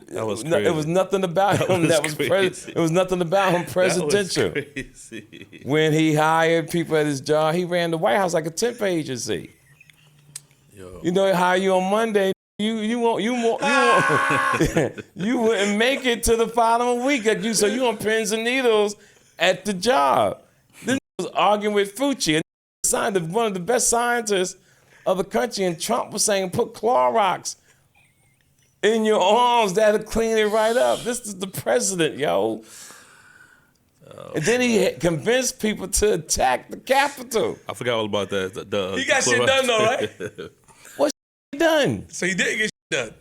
that was crazy. It was nothing about him that was it was nothing about him presidential. That was crazy. When he hired people at his job, he ran the White House like a temp agency. Yo. You know, they hire you on Monday. You wouldn't make it to the following week. So you on pins and needles at the job. This was arguing with Fauci, and one of the best scientists of the country, and Trump was saying, put Clorox in your arms, that'll clean it right up. This is the president, yo. And then he convinced people to attack the Capitol. I forgot all about that. He got shit done though, right? What's done? So he did get shit done.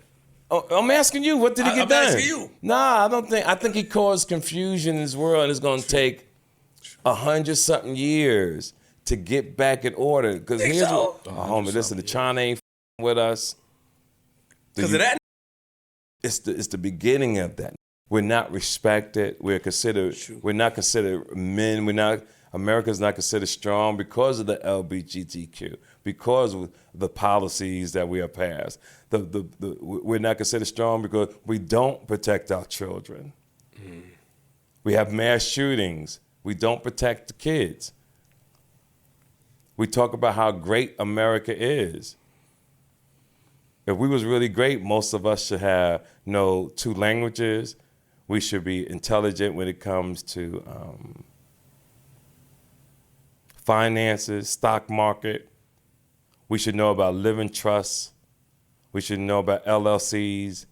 Oh, I'm asking you, what did he get done? I'm asking you. Nah, I think he caused confusion in this world, and it's going to take 100-something years to get back in order. Because here's what, homie, listen, the China ain't with us. Because of that? It's the beginning of that. We're not respected. We're not considered men. We're not America's not considered strong because of the LGBTQ, because of the policies that we have passed. We're not considered strong because we don't protect our children. We have mass shootings. We don't protect the kids. We talk about how great America is. If we was really great, most of us should know 2 languages. We should be intelligent when it comes to finances, stock market. We should know about living trusts. We should know about LLCs.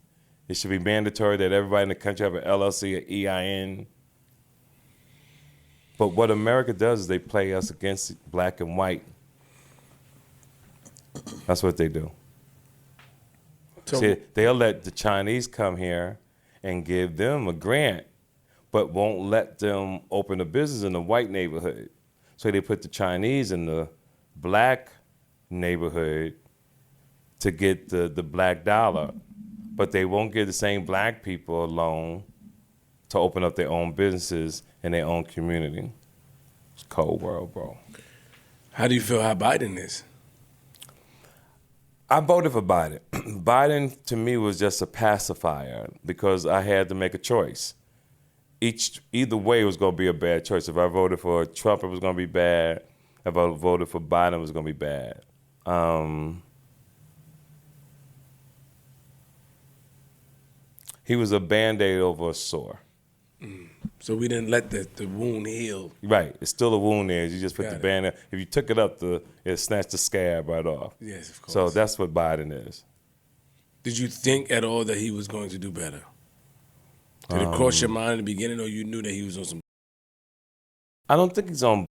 It should be mandatory that everybody in the country have an LLC, an EIN. But what America does is they play us against black and white. That's what they do. So, See, they'll let the Chinese come here and give them a grant, but won't let them open a business in the white neighborhood. So they put the Chinese in the black neighborhood to get the black dollar, but they won't give the same black people a loan to open up their own businesses in their own community. It's a cold world, bro. how do you feel how Biden is? I voted for Biden. Biden, to me, was just a pacifier because I had to make a choice. Either way, it was going to be a bad choice. If I voted for Trump, it was going to be bad. If I voted for Biden, it was going to be bad. He was a Band-Aid over a sore. So we didn't let the wound heal. Right. It's still a wound there. You just put Got the it. Band-Aid. If you took it up, it snatched the scab right off. Yes, of course. So that's what Biden is. Did you think at all that he was going to do better? Did it cross your mind in the beginning, or you knew that he was on some? I don't think he's on.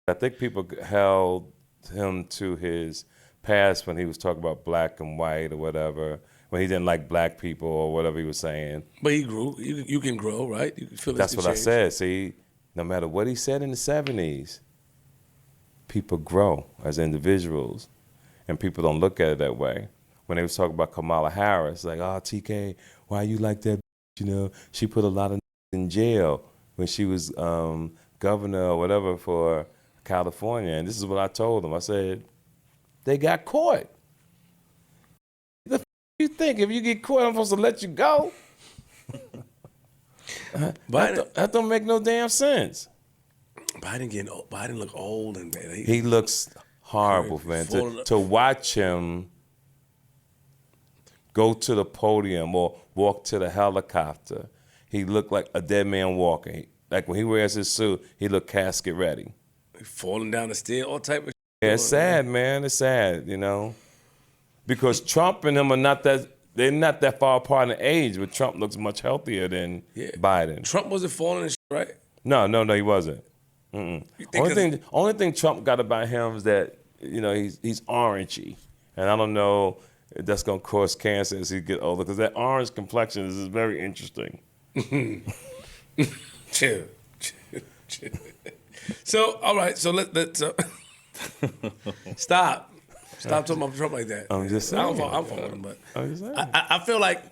I think people held him to his past when he was talking about black and white or whatever, when he didn't like black people or whatever he was saying. But he grew. You can grow, right? You can feel That's what I said. See, no matter what he said in the 70s, people grow as individuals, and people don't look at it that way. When they was talking about Kamala Harris, like, oh, TK, why you like that? You know, she put a lot of in jail when she was governor or whatever for California. And this is what I told them. I said, they got caught. The you think if you get caught, I'm supposed to let you go? That don't make no damn sense. Biden getting old. Biden look old and bad. He looks horrible, man. To watch him go to the podium or walk to the helicopter, he looked like a dead man walking. Like when he wears his suit, he look casket ready. Falling down the stairs, all type of shit. Yeah, it's sad, man. It's sad, you know. Because Trump and him they're not that far apart in age, but Trump looks much healthier than Biden. Trump wasn't falling and shit, right? No, he wasn't. Only thing Trump got about him is that, you know, he's orangey. And I don't know if that's going to cause cancer as he get older, because that orange complexion is very interesting. Chill. So, all right, so let's stop talking about Trump like that. I'm just saying. I'm following, but I'm just saying. I feel like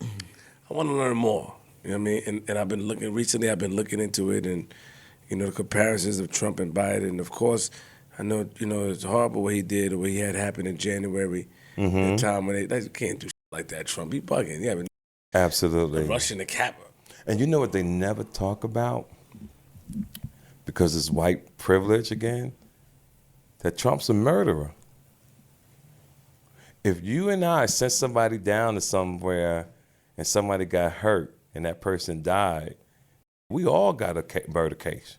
I want to learn more. You know what I mean? And I've been looking recently. I've been looking into it, and you know the comparisons of Trump and Biden. Of course, I know it's horrible what he did or what he had happen in January. The time when they can't do shit like that. Trump, he bugging. Yeah, Absolutely. Rushing the Capitol. And you know what they never talk about? Because it's white privilege again, that Trump's a murderer. If you and I sent somebody down to somewhere and somebody got hurt and that person died, we all got a murder case.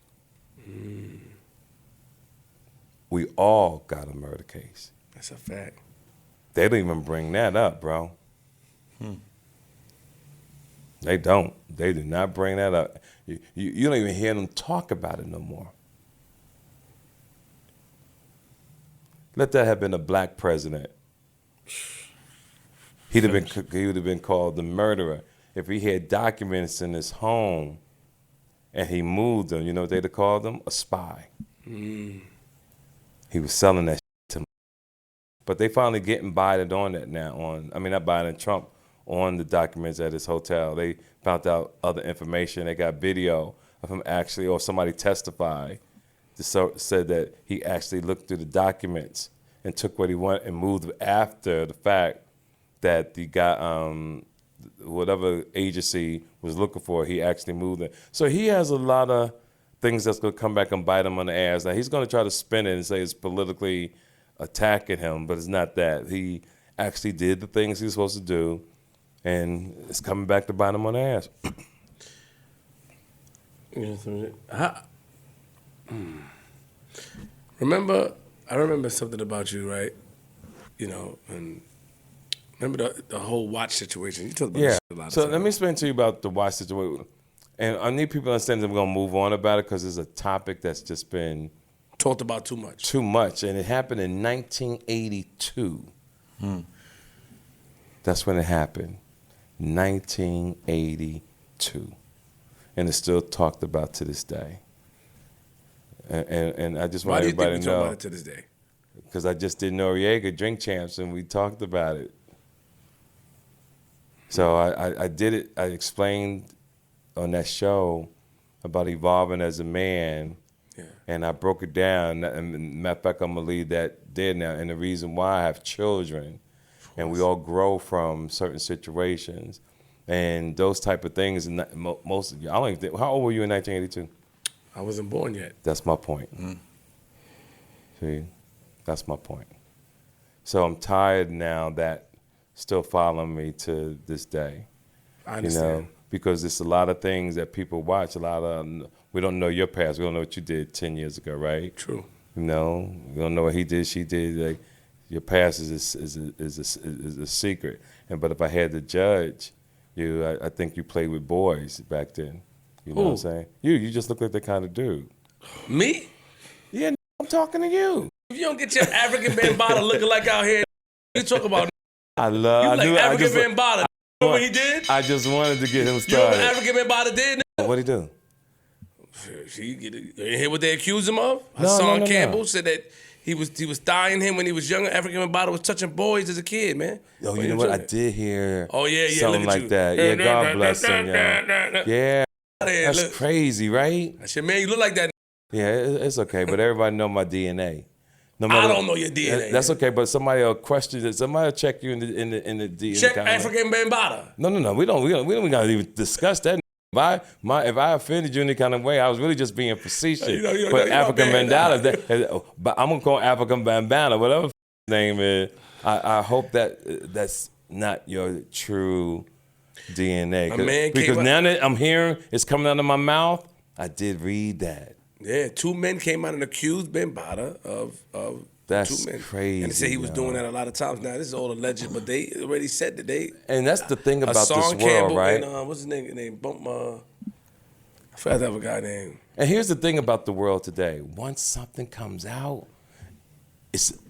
We all got a murder case. That's a fact. They don't even bring that up, bro. They don't. They do not bring that up. You don't even hear them talk about it no more. Let that have been a black president. He would have been called the murderer if he had documents in his home and he moved them. You know what they'd have called him? A spy. He was selling that to them. But they finally getting Biden on that now. Not Biden, Trump on the documents at his hotel. They found out other information. They got video of him actually, or somebody testified said that he actually looked through the documents and took what he wanted and moved after the fact that the guy, whatever agency was looking for, he actually moved it. So he has a lot of things that's going to come back and bite him on the ass. Now, he's going to try to spin it and say it's politically attacking him, but it's not that. He actually did the things he was supposed to do, and it's coming back to bite him on the ass. I remember something about you, right? You know, and remember the whole watch situation. You talked about this shit a lot of So times. let me explain to you about the watch situation. And I need people to understand that we're going to move on about it because it's a topic that's just been Talked about too much. too much. And it happened in 1982. That's when it happened. 1982. And it's still talked about to this day. And I just Why want do you think everybody we to talk know. about it to this day? Because I just did Noriega Drink Champs and we talked about it. So I did it. I explained on that show about evolving as a man. Yeah. And I broke it down. And matter of fact, I'm going to leave that there now. And the reason why I have children, and we all grow from certain situations. And those type of things, most of you, I don't even think, how old were you in 1982? I wasn't born yet. That's my point. See, that's my point. So I'm tired now that still following me to this day. I understand. Because it's a lot of things that people watch. We don't know your past. We don't know what you did 10 years ago, right? True. We don't know what he did, she did. Like, your past is a secret. But if I had to judge you, I think you played with boys back then. You know what I'm saying? You just look like that kind of dude. Me? Yeah, I'm talking to you. If you don't get your African Bambaataa looking like out here, you talk about I love. you I like knew. African I just. Bambaataa. You know what he did? I just wanted to get him You know what started. African Bambaataa did? What'd he do? You hear what they accused him of? No, Hassan no. Campbell said that he was thighing him when he was younger. African Bambaataa was touching boys as a kid, man. Oh, When you he know was what? I younger. did hear. Oh yeah, something look at like you. that. Yeah, God bless him. Yeah, yeah. That's Look. crazy, right? I said, man, you look like that. Yeah, it's okay, but everybody know my DNA. No I don't know your DNA. That's okay, but somebody will question it. Somebody will check you in the DNA. Check African Bambaataa. No. We don't gotta even discuss that. If I offended you in any kind of way, I was really just being facetious. But African Bambaataa, but I'm gonna call African Bambaataa, whatever name is. I hope that's not your true DNA. A man Because came now that I'm hearing it's coming out of my mouth, I did read that. Yeah, two men came out and accused Bambaataa of That's two men. crazy, And they say he was yo. doing that a lot of times. Now, this is all alleged, but they already said that they... And that's the thing about Hassan this world, Campbell right? And, what's his name? I forgot the other guy name. And here's the thing about the world today. Once something comes out,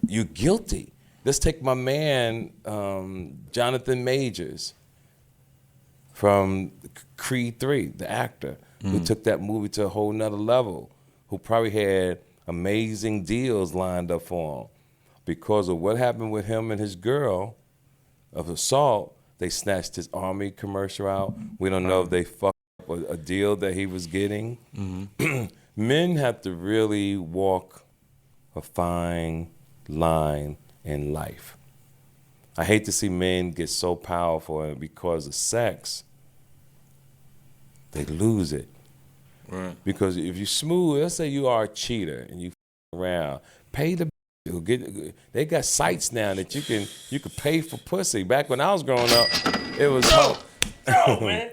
you're guilty. Let's take my man, Jonathan Majors from Creed 3, the actor, who took that movie to a whole nother level, who probably had amazing deals lined up for him. Because of what happened with him and his girl of assault, they snatched his Army commercial out. We don't know if they fucked up a deal that he was getting. Men have to really walk a fine line in life. I hate to see men get so powerful, and because of sex, they lose it. Right. Because if you smooth, let's say you are a cheater and you around, pay the who get. They got sites now that you can pay for pussy. Back when I was growing up, it was Yo, man.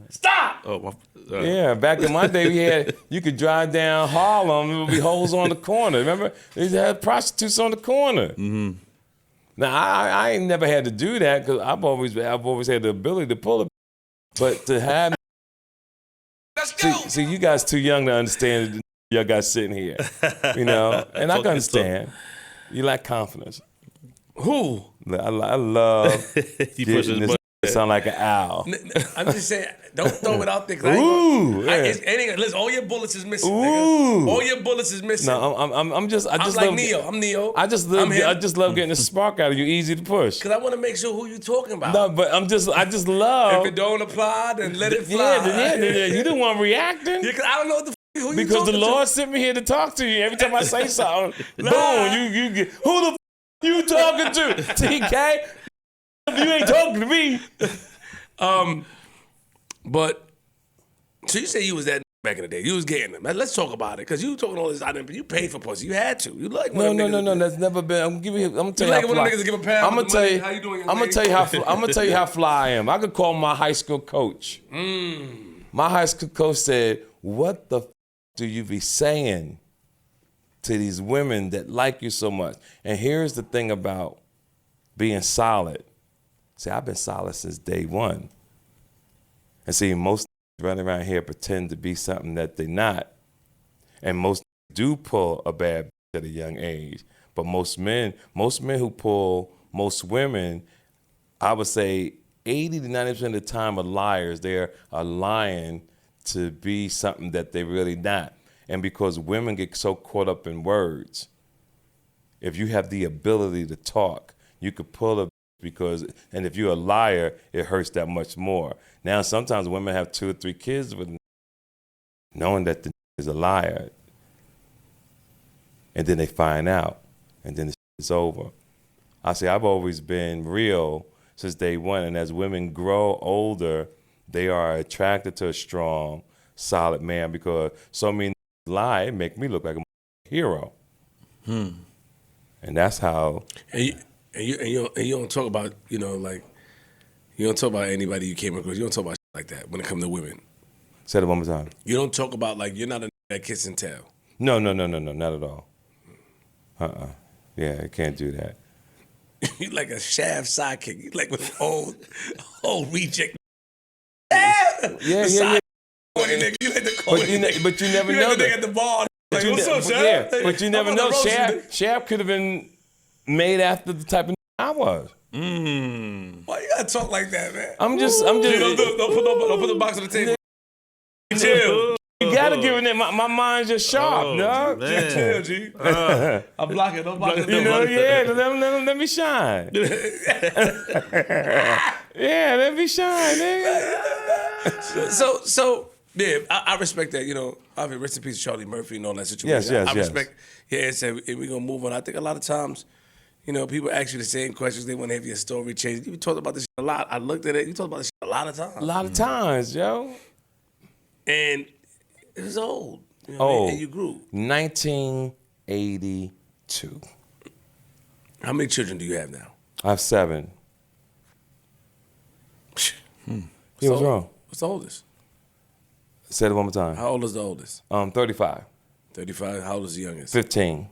Stop! Oh, yeah. Back in my day, you could drive down Harlem. There would be holes on the corner. Remember, they had prostitutes on the corner. Mm-hmm. Now I ain't never had to do that because I've always had the ability to pull it, but to have. Let's go! See, you guys too young to understand the y'all guys sitting here, you know, and I can understand. You lack confidence. Who? I love He getting pushes this sound like an owl. I'm just saying, don't throw it out there. 'Cause I Ooh, listen, all your bullets is missing, Ooh. nigga. All your bullets is missing. No, I just I'm love like Neo. I'm Neo. I just I'm him. love getting the spark out of you, easy to push. Because I want to make sure who you talking about. No, but I just love. If it don't apply, then let it fly. Yeah, you don't want reacting. Yeah, 'cause I don't know what the Who you Because the talking Lord to? sent me here to talk to you. Every time I say something, boom, you get, who the you talking to? TK? You ain't talking to me. But so you say you was that back in the day. You was getting them. Let's talk about it, because you talking all this. You paid for pussy. You had to. You like when No. That's never been. I'm gonna tell you like how it when fly. niggas give a pound I'm gonna with the tell money. you. How you doing, young I'm gonna lady? tell you how. I'm gonna tell you how fly I am. I could call my high school coach. My high school coach said, "What the do you be saying to these women that like you so much?" And here's the thing about being solid. See, I've been solid since day one. And see, most running around here pretend to be something that they're not. And most do pull a bad bitch at a young age. But most men who pull most women, I would say 80 to 90% of the time are liars. They're lying to be something that they're really not. And because women get so caught up in words, if you have the ability to talk, you could pull a and if you're a liar, it hurts that much more. Now, sometimes women have 2 or 3 kids with knowing that the is a liar. And then they find out, and then it's over. I say I've always been real since day one, and as women grow older, they are attracted to a strong, solid man, because so many lie, it make me look like a hero. And that's how. And you don't talk about, like, you don't talk about anybody you came across. You don't talk about shit like that when it comes to women. Say it one more time. You don't talk about, like, you're not a that kiss and tell. No, not at all. Yeah, I can't do that. You like a shaft sidekick. You like with an old reject. Yeah. Corny nigga. You like the corny nigga. But you never You know like the that. nigga at the bar. Like, You what's ne- up, Shaft? Yeah, but you never I'm know. on the roast, nigga. Shaft could have been made after the type of I was. Why you gotta talk like that, man? I'm just. Don't put the box on the table. Chill. You gotta give it. My mind's just sharp, dog. Chill, G. I'm blocking. Don't block it. You know, yeah. Let me shine. Yeah, let me shine, nigga. So yeah, I respect that. I mean, rest in peace, Charlie Murphy and all that situation. Yes. I respect. Yeah, and we gonna move on. I think a lot of times, people ask you the same questions. They want to have your story changed. You talked about this shit a lot. I looked at it. You talked about this shit a lot of times. A lot of times, yo. And it was old. Old. And you grew. 1982. How many children do you have now? I have 7. What's wrong? What's the oldest? Say it one more time. How old is the oldest? 35. 35. How old is the youngest? 15.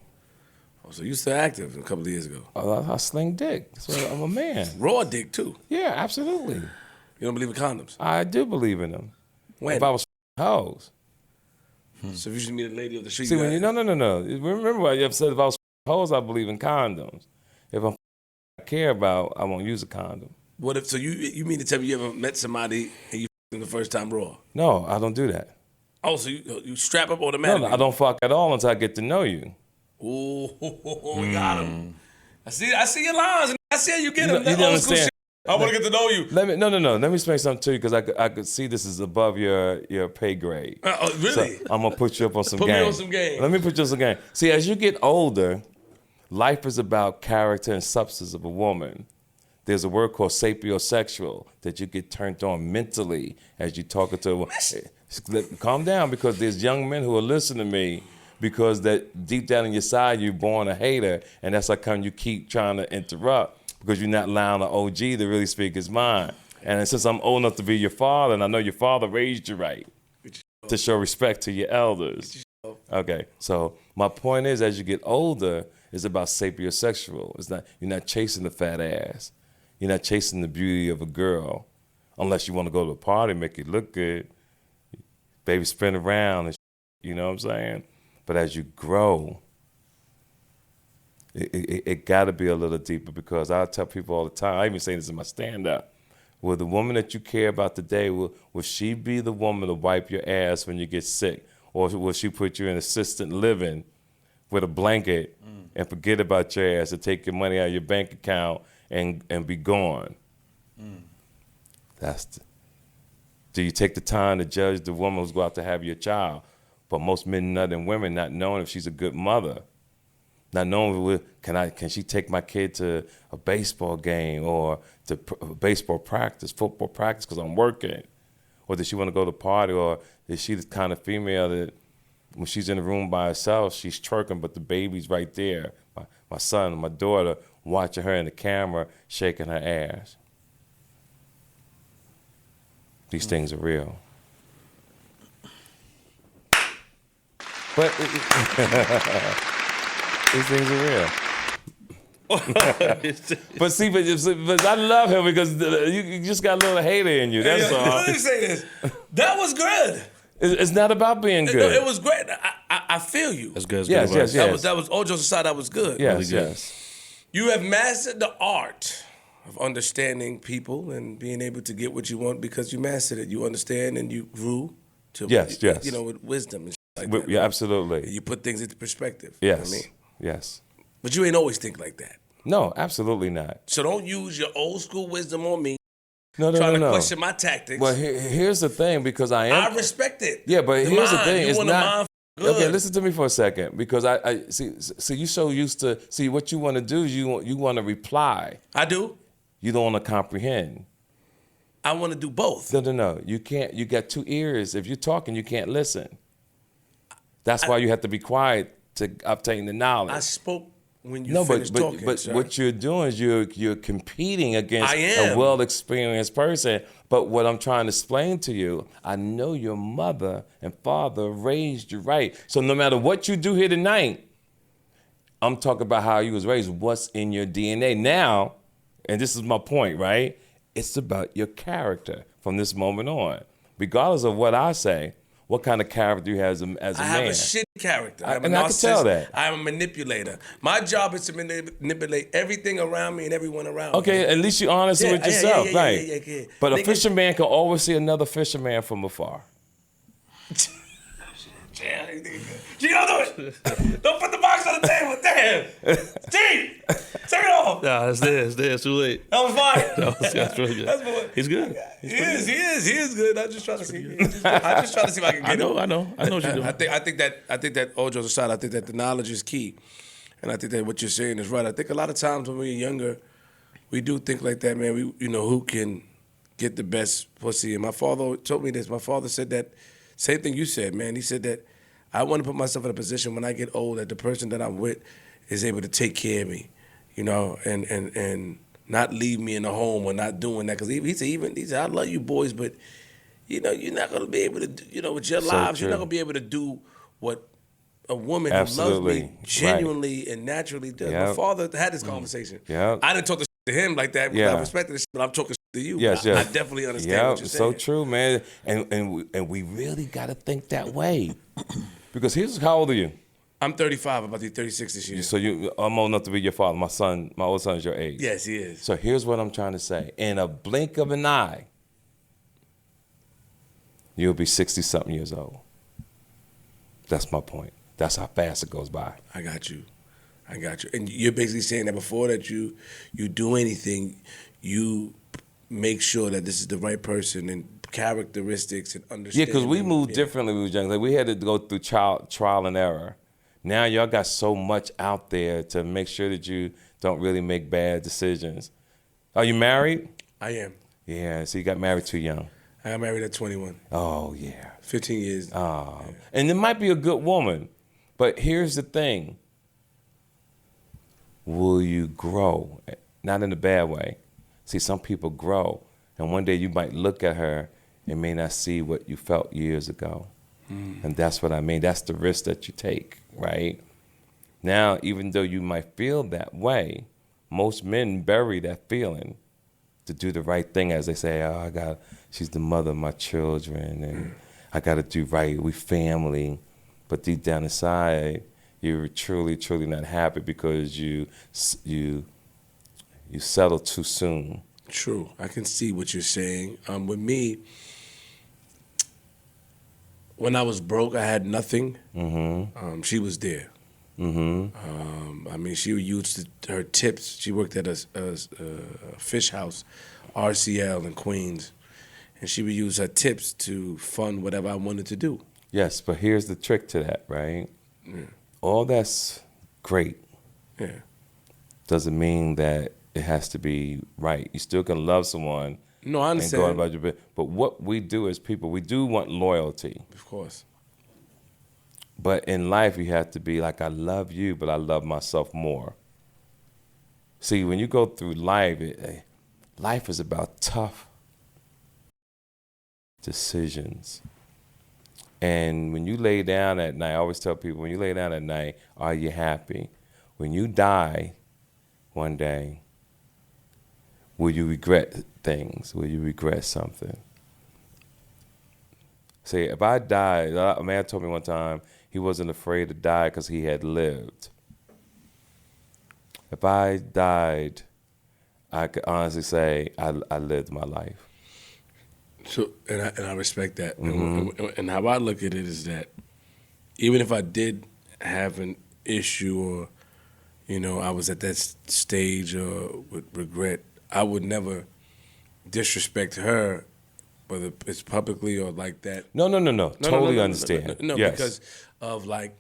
Oh, so you still active a couple of years ago. I sling dick. So I'm a man. Raw dick, too. Yeah, absolutely. You don't believe in condoms? I do believe in them. When? If I was hoes. So if you should meet a lady of the street, See, when you no. Remember what you said, if I was hoes, I believe in condoms. If I care about, I won't use a condom. What if? So you mean to tell me you ever met somebody and you them the first time raw? No, I don't do that. Oh, so you strap up No, automatically? I don't fuck at all until I get to know you. Ooh, got him. I see your lines. I see how you get them. You That don't old school understand. shit. I want to get to know you. Let me explain something to you, because I could see this is above your pay grade. Really? So I'm gonna put you up on some Put game. me on some game. Let me put you on some game. See, as you get older, life is about character and substance of a woman. There's a word called sapiosexual, that you get turned on mentally as you talking to a woman. Calm down, because there's young men who are listening to me, because that deep down in your side you're born a hater, and that's how come you keep trying to interrupt, because you're not allowing an OG to really speak his mind. And since I'm old enough to be your father, and I know your father raised you right, to show respect to your elders. Okay, so my point is, as you get older, it's about sapiosexual. You're not chasing the fat ass. You're not chasing the beauty of a girl, unless you want to go to a party, make it look good. Baby, spin around, and you know what I'm saying? But as you grow, it got to be a little deeper, because I tell people all the time, I even say this in my stand-up, will the woman that you care about today, will she be the woman to wipe your ass when you get sick? Or will she put you in assisted living with a blanket and forget about your ass and take your money out of your bank account and be gone? Do you take the time to judge the woman who's going to have your child? But most men and women not knowing if she's a good mother, not knowing can she take my kid to a baseball game or to baseball practice, football practice because I'm working, or does she want to go to a party, or is she the kind of female that when she's in the room by herself, she's twerking, but the baby's right there, my son, my daughter, watching her in the camera, shaking her ass. These things are real. But these things are real. but I love him because you just got a little hater in you. That's all. Let me say this. That was good. It's not about being good. It was great. I feel you. That's good. Yes. That was all jokes aside. That was good. Yes, Really good. yes. You have mastered the art of understanding people and being able to get what you want because you mastered it. You understand and you grew to Yes. with wisdom and shit like that. Yeah, absolutely. You put things into perspective. Yes. You know what I mean? Yes. But you ain't always think like that. No, absolutely not. So don't use your old school wisdom on me. No. Trying to question my tactics. Well, here's the thing, because I I respect it. Yeah, but here's the thing. You It's want not. good. Okay, listen to me for a second, because I see you so used to see what you want to do is you want to reply. I do. You don't want to comprehend. I want to do both. No. You can't. You got two ears. If you're talking, you can't listen. That's why you have to be quiet to obtain the knowledge. I spoke when you finished talking. But sir. what you're doing is you're competing against I am. a well-experienced person. But what I'm trying to explain to you, I know your mother and father raised you right. So no matter what you do here tonight, I'm talking about how you was raised, what's in your DNA. Now, and this is my point, right? It's about your character from this moment on. Regardless of what I say, what kind of character you have as a man. I have a shitty character. I'm a and I can tell narcissist. that. I'm a manipulator. My job is to manipulate everything around me and everyone around me. Okay, at least you're honest with yourself, right? Yeah. But a Nigga- fisherman can always see another fisherman from afar. G, don't do it. Don't put the box on the table. Damn. G, take it off. Nah, it's there. It's too late. That was fine. That's really good. That's what. He's good. He is good. I'm just trying to see. I'm just trying to see if I can get I it. know what you're doing. I think that all jokes aside, I think that the knowledge is key, and I think that what you're saying is right. I think a lot of times when we're younger, we do think like that, man. Who can get the best pussy? And my father told me this. My father said that same thing you said, man. He said that I want to put myself in a position when I get old that the person that I'm with is able to take care of me, and not leave me in the home or not doing that. Because he said, I love you boys, but you're not gonna be able to do, with your lives, you're not gonna be able to do what a woman who loves Absolutely. me genuinely and naturally does. Yep. My father had this conversation. Yep. I didn't talk to him like that because I respected the shit, but I'm talking to you. Yes. I definitely understand what you're saying. So true, man. And we really got to think that way. Because how old are you? I'm 35, about to be 36 this year. So I'm old enough to be your father. My old son is your age. Yes, he is. So here's what I'm trying to say. In a blink of an eye, you'll be 60-something years old. That's my point. That's how fast it goes by. I got you. And you're basically saying that before that you do anything, you make sure that this is the right person and characteristics and Yeah, understanding. because we moved differently when we was young. Like we had to go through trial and error. Now y'all got so much out there to make sure that you don't really make bad decisions. Are you married? I am. Yeah, so you got married too young. I got married at 21. Oh, yeah. 15 years. Oh. And it might be a good woman, but here's the thing. Will you grow? Not in a bad way. See, some people grow, and one day you might look at her and may not see what you felt years ago. And that's what I mean. That's the risk that you take, right? Now, even though you might feel that way, most men bury that feeling to do the right thing, as they say, she's the mother of my children, and I got to do right. We family. But deep down inside, you're truly, truly not happy because you settle too soon. True. I can see what you're saying. With me, when I was broke, I had nothing. Mm-hmm. She was there. Mm-hmm. She used her tips. She worked at a fish house, RCL in Queens, and she would use her tips to fund whatever I wanted to do. Yes, but here's the trick to that, right? All that's great Yeah. doesn't mean that it has to be right. You still can love someone No, I and go understand. about your business. But what we do as people, we do want loyalty. Of course. But in life, you have to be like, I love you, but I love myself more. See, when you go through life, life is about tough decisions. And when you lay down at night, I always tell people, when you lay down at night, are you happy? When you die one day, will you regret things? Will you regret something? See, if I died, a man told me one time he wasn't afraid to die because he had lived. If I died, I could honestly say I lived my life. So, and I respect that. And how I look at it is that even if I did have an issue or, I was at that stage with regret, I would never disrespect her, whether it's publicly or like that. No. Totally understand. No, Yes. because of like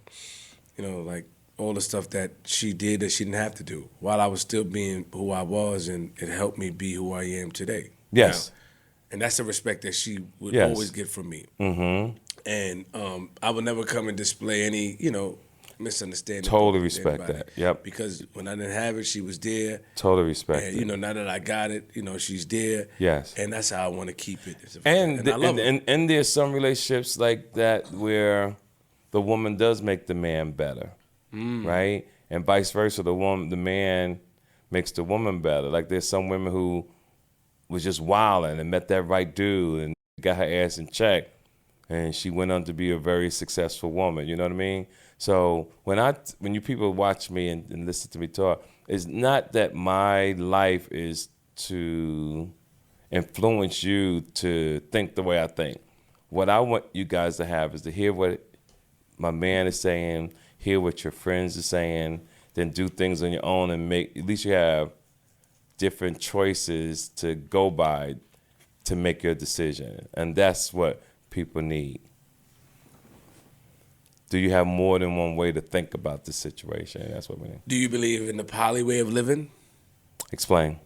all the stuff that she did that she didn't have to do while I was still being who I was, and it helped me be who I am today. Yes. Now, and that's the respect that she would Yes. always get from me. Mm-hmm. And I would never come and display any, misunderstanding. Totally with respect anybody. that. Yep. Because when I didn't have it, she was there. Totally respect And, it. now that I got it, she's there. Yes. And that's how I want to keep it. And I love her. and there's some relationships like that where the woman does make the man better, right? And vice versa, the man makes the woman better. Like there's some women who was just wilding and met that right dude and got her ass in check, and she went on to be a very successful woman. You know what I mean? So when you people watch me and listen to me talk, it's not that my life is to influence you to think the way I think. What I want you guys to have is to hear what my man is saying, hear what your friends are saying, then do things on your own and at least you have different choices to go by to make your decision. And that's what people need. Do you have more than one way to think about the situation? That's what we need. Do you believe in the poly way of living? Explain.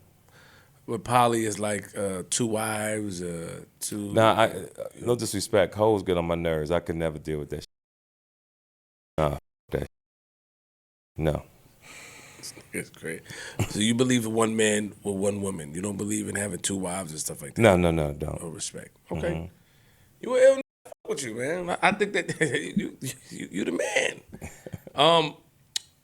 Where poly is like 2 wives, two. Nah, no disrespect. Hoes get on my nerves. I could never deal with that. No. It's great. So you believe in one man with one woman. You don't believe in having 2 wives and stuff like that. No, No don't. respect. Okay. You were ill. Fuck with you, man. I think that you the man. I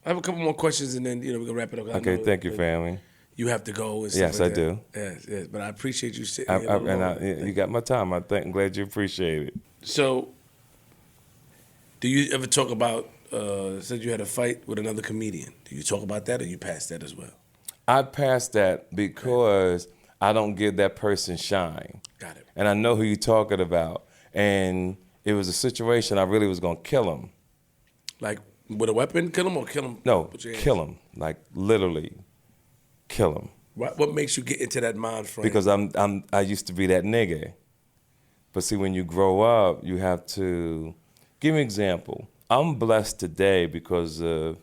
have a couple more questions and then we're gonna wrap it up. Okay, thank you, family. You have to go and stuff Yes, like I that. do. Yes. But I appreciate you sitting here. You got my time. I'm glad you appreciate it. So, do you ever talk about? Said you had a fight with another comedian. Do you talk about that, or you passed that as well? I passed that because I don't give that person shine. Got it. And I know who you're talking about. And it was a situation I really was going to kill him. Like with a weapon, kill him or kill him? No, with your hands? kill him. Like literally kill him. What makes you get into that mind frame? Because I used to be that nigga. But see, when you grow up, you have to give me an example. I'm blessed today because of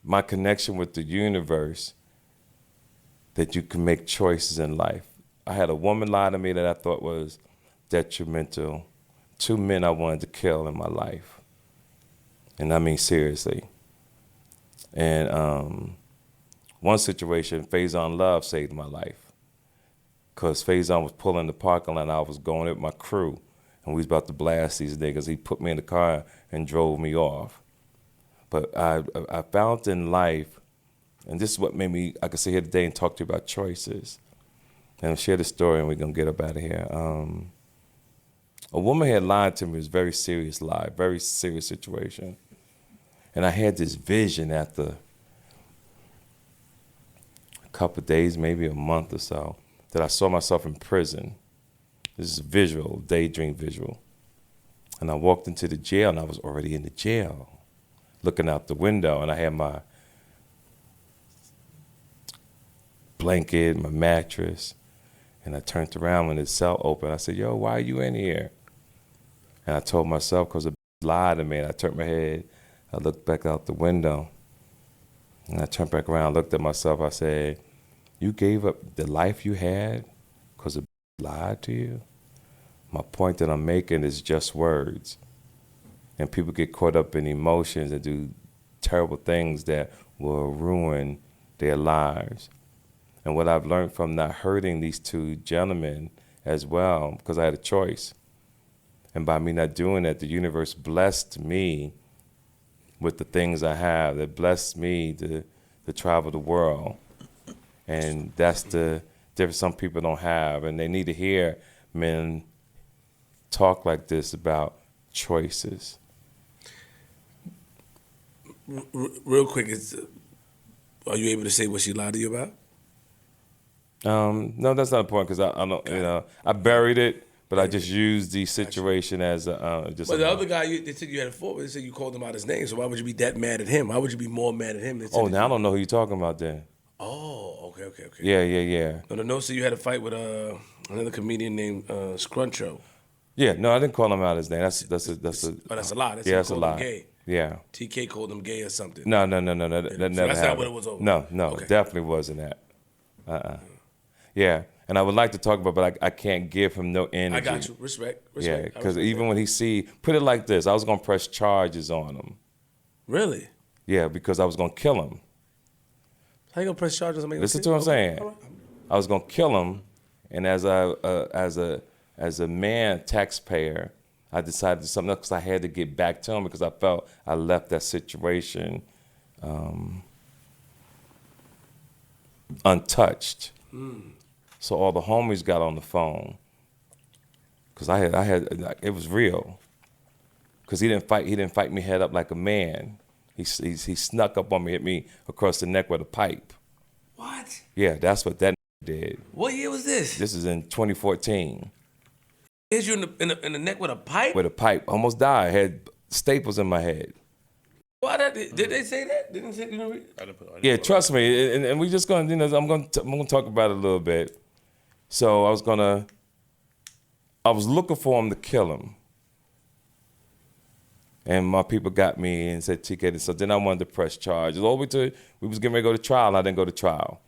my connection with the universe that you can make choices in life. I had a woman lie to me that I thought was detrimental. 2 men I wanted to kill in my life. And I mean seriously. And one situation, Faison Love saved my life. Because Faison was pulling the parking lot and I was going with my crew. And we was about to blast these niggas. He put me in the car and drove me off. But I found in life, and this is what made me, I could sit here today and talk to you about choices. And I'll share the story and we're going to get up out of here. A woman had lied to me. It was a very serious lie, very serious situation. And I had this vision after a couple of days, maybe a month or so, that I saw myself in prison. This is a visual, daydream visual. And I walked into the jail and I was already in the jail, looking out the window, and I had my blanket, my mattress, and I turned around when the cell opened. I said, yo, why are you in here? And I told myself, because a lied to me, and I turned my head, I looked back out the window, and I turned back around, looked at myself, I said, you gave up the life you had because a lied to you? My point that I'm making is just words. And people get caught up in emotions and do terrible things that will ruin their lives. And what I've learned from not hurting these two gentlemen as well, because I had a choice. And by me not doing that, the universe blessed me with the things I have. It blessed me to travel the world. And that's the difference some people don't have. And they need to hear men talk like this about choices. Real quick, are you able to say what she lied to you about? No, that's not important because I don't, I buried it, but I just used the situation as just. But the other guy, they said you had a fault. They said you called him out his name. So why would you be that mad at him? Why would you be more mad at him? Oh, now I don't know who you're talking about then. Oh, okay. Yeah. No, so you had a fight with another comedian named Scruncho. Yeah, no, I didn't call him out his name. That's a. Oh, that's a lie. That's That's a lie. Gay. Yeah. T.K. called him gay or something. No. That never that's happened. not what it was over. No, Okay. definitely wasn't that. Yeah, and I would like to talk about, but I can't give him no energy. I got you. Respect. Yeah, because even when he put it like this, I was gonna press charges on him. Really? Yeah, because I was gonna kill him. How you gonna press charges on me? Listen to what I'm saying. I was gonna kill him, and as a man, taxpayer, I decided to do something else because I had to get back to him because I felt I left that situation untouched. So all the homies got on the phone because I had it was real. Because he didn't fight me head up like a man. He snuck up on me, hit me across the neck with a pipe. What? Yeah, that's what that did. What year was this? This is in 2014. Hit you in the neck with a pipe? With a pipe, almost died. Had staples in my head. Why did they say that? Didn't say, Yeah, trust me, and we just gonna, I'm gonna talk about it a little bit. So I was looking for him to kill him, and my people got me and said TK. So then I wanted to press charges. All the way to we was getting ready to go to trial, and I didn't go to trial.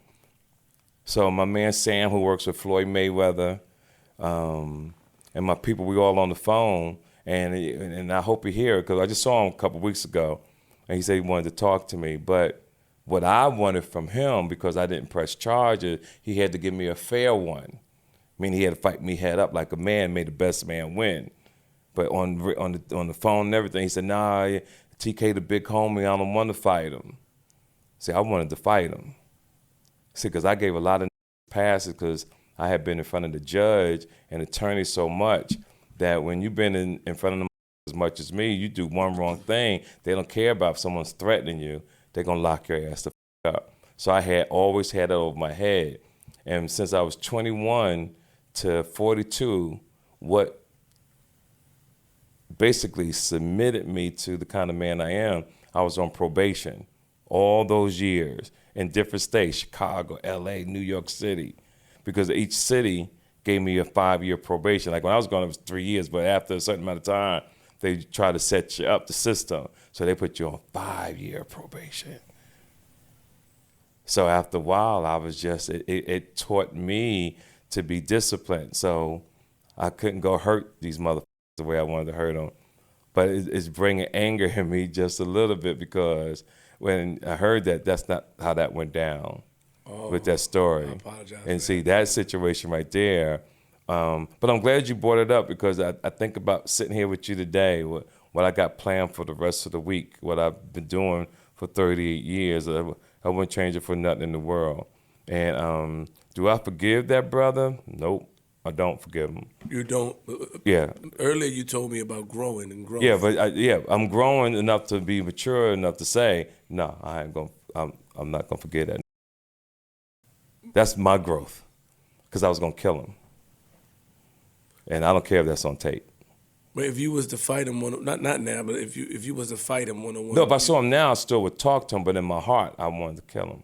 So my man Sam, who works with Floyd Mayweather, and my people, we all on the phone, and I hope you hear it because I just saw him a couple weeks ago. And he said he wanted to talk to me. But what I wanted from him, because I didn't press charges, he had to give me a fair one. I mean, he had to fight me head up like a man, made the best man win. But on the phone and everything, he said, nah, TK the big homie, I don't want to fight him. See, I wanted to fight him. See, because I gave a lot of passes because I had been in front of the judge and attorney so much that when you've been in front of them as much as me, you do one wrong thing, they don't care about if someone's threatening you, they're going to lock your ass the up. So I had always had that over my head. And since I was 21 to 42, what basically submitted me to the kind of man I am, I was on probation all those years in different states, Chicago, LA, New York City, because each city gave me a 5-year probation. Like when I was going, it was 3 years, but after a certain amount of time, they try to set you up the system. So they put you on 5-year probation. So after a while, I was just, it taught me to be disciplined. So I couldn't go hurt these motherfuckers the way I wanted to hurt them. But it's bringing anger in me just a little bit because when I heard that, that's not how that went down with that story. I apologize. And see, that situation right there. But I'm glad you brought it up because I think about sitting here with you today, what I got planned for the rest of the week, what I've been doing for 38 years. I wouldn't change it for nothing in the world. And do I forgive that brother? Nope, I don't forgive him. You don't? Yeah. Earlier you told me about growing and growing. Yeah, but I'm growing enough to be mature enough to say, no, I'm not gonna forget that. That's my growth, because I was gonna kill him. And I don't care if that's on tape. But if you was to fight him, not now, but if you was to fight him one-on-one. No, if I saw him now, I still would talk to him, but in my heart, I wanted to kill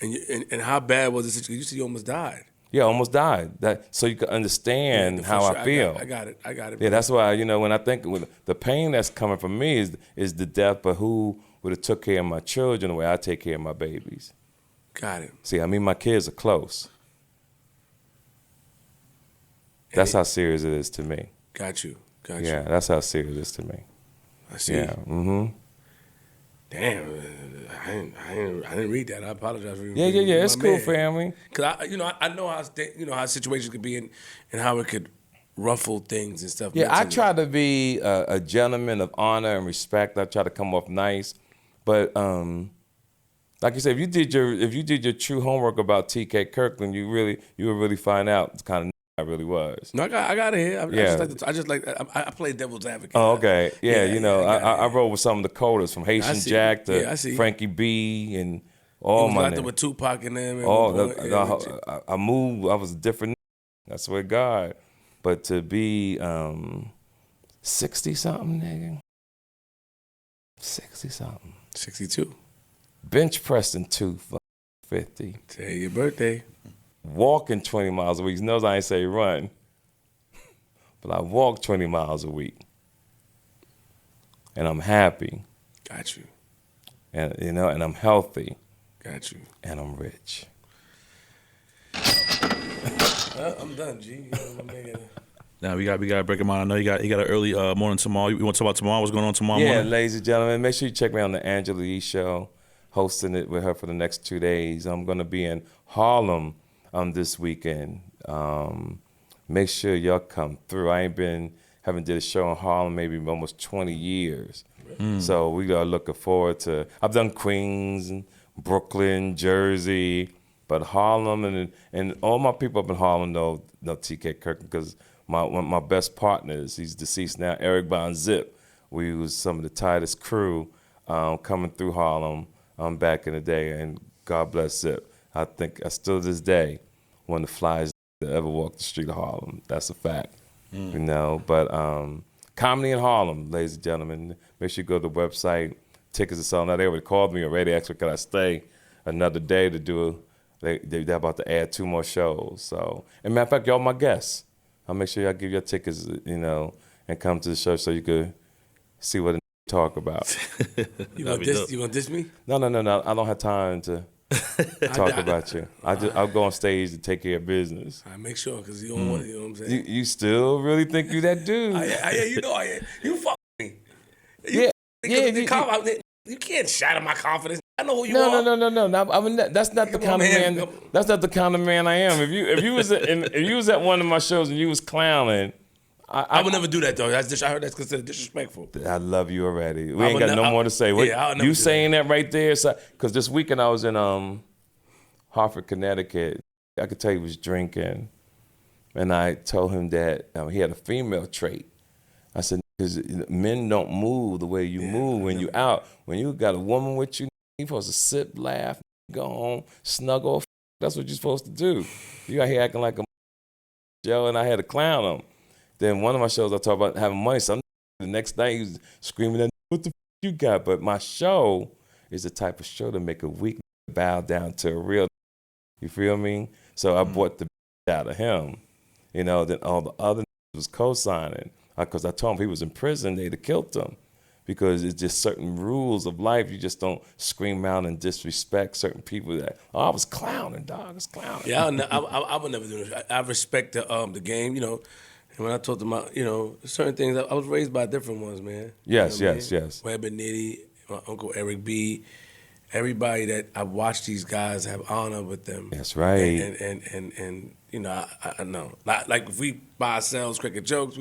him. And how bad was the situation? You said you almost died. Yeah, I almost died. That so you can understand how I feel. I got it. Yeah, bro. that's why, when I think the pain that's coming from me is the death of who would have took care of my children the way I take care of my babies. Got it. See, my kids are close. That's how serious it is to me. Got you. Yeah, that's how serious it is to me. I see. Yeah. Mm-hmm. Damn, I didn't read that. I apologize for Yeah. It's cool, family. Cause I know how situations could be and how it could ruffle things and stuff. Yeah, I mentally. try to be a gentleman of honor and respect. I try to come off nice, but like you said, if you did your true homework about T.K. Kirkland, you would really find out the kind of I really was. No, I got it here. I play devil's advocate. Oh, okay. Yeah, I it. wrote with some of the coders from Haitian Jack to Frankie B and all my niggas. With Tupac and them. And I moved. I was different. I swear to God. But to be 60-something, nigga. 60-something. 62. Bench pressing 250. Today your birthday. Walking 20 miles a week. He knows I ain't say run. But I walk 20 miles a week. And I'm happy. Got you. And and I'm healthy. Got you. And I'm rich. I'm done, G. Now we got to break him out. I know he got an early morning tomorrow. You want to talk about tomorrow? What's going on tomorrow morning? Yeah, ladies and gentlemen, make sure you check me out on the Angela Yee Show, hosting it with her for the next 2 days. I'm going to be in Harlem this weekend. Make sure y'all come through. I haven't did a show in Harlem maybe almost 20 years. So we are looking forward to, I've done Queens and Brooklyn, Jersey, but Harlem and all my people up in Harlem know T.K. Kirkland because one of my best partners, he's deceased now, Eric Von Zip. We was some of the tightest crew coming through Harlem back in the day, and God bless Zip. I think I still to this day one of the flyest that ever walked the street of Harlem. That's a fact, But comedy in Harlem, ladies and gentlemen. Make sure you go to the website. Tickets are selling out. They already called me already. Asked me could I stay another day to do. They're about to add 2 more shows. So, and matter of fact, y'all my guests. I'll make sure y'all give your tickets, and come to the show so you could see what talk about. You gonna diss me? No. I don't have time to talk about you. I'll go on stage to take care of business. I make sure because you don't want. You know what I'm saying? You still really think you that dude? I am. You fuck me. You can't shatter my confidence. I know who you are. No. That's not the kind of man. That's not the kind of man I am. If you was at one of my shows and you was clowning, I would never do that though. I heard that's considered disrespectful. I love you already. We ain't got no more to say. You saying that right there? Because this weekend I was in Hartford, Connecticut. I could tell he was drinking, and I told him that he had a female trait. I said, because men don't move the way you move when you out. When you got a woman with you, you're supposed to sit, laugh, go home, snuggle. That's what you're supposed to do. You out here acting like a Joe, and I had to clown him. Then one of my shows I talk about having money. So the next night he was screaming, "What the you got?" But my show is the type of show to make a weak bow down to a real. You feel me? So I bought the out of him. Then all the other was co-signing because I told him he was in prison. They'd have killed him because it's just certain rules of life. You just don't scream out and disrespect certain people. That I was clowning, dog. I was clowning. Yeah, I would never do this. I respect the game. And when I talked about, certain things, I was raised by different ones, man. Yes. Webb and Nitty, my uncle Eric B. Everybody that I watch these guys have honor with them. That's right. And I know. Like if we by ourselves cricket jokes,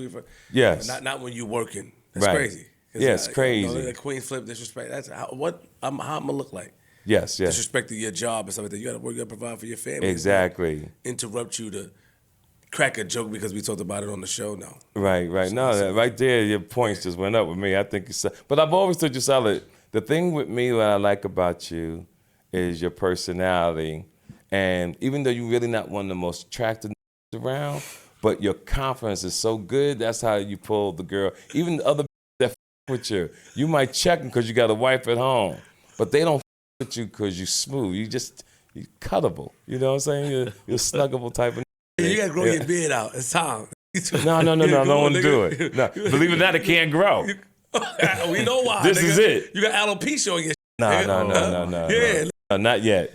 yes. Not when you working. That's right. crazy. It's crazy. The Queen flip disrespect. That's how I'm gonna look like. Yes. Disrespecting your job and stuff like that. You gotta work, you gotta provide for your family. Exactly. Interrupt you to crack a joke because we talked about it on the show now. Right. No, right there, your points just went up with me. I think but I've always told you solid. The thing with me, what I like about you is your personality. And even though you're really not one of the most attractive around, but your confidence is so good, that's how you pull the girl. Even the other that with you might check them because you got a wife at home, but they don't with you because you smooth. you cuttable. You know what I'm saying? You're snuggable type of. You gotta grow your beard out. It's time. No, I don't want to do it. No, believe it or not, it can't grow. We know why. This nigga. is it. You got alopecia on your. No. Yeah. No, not yet.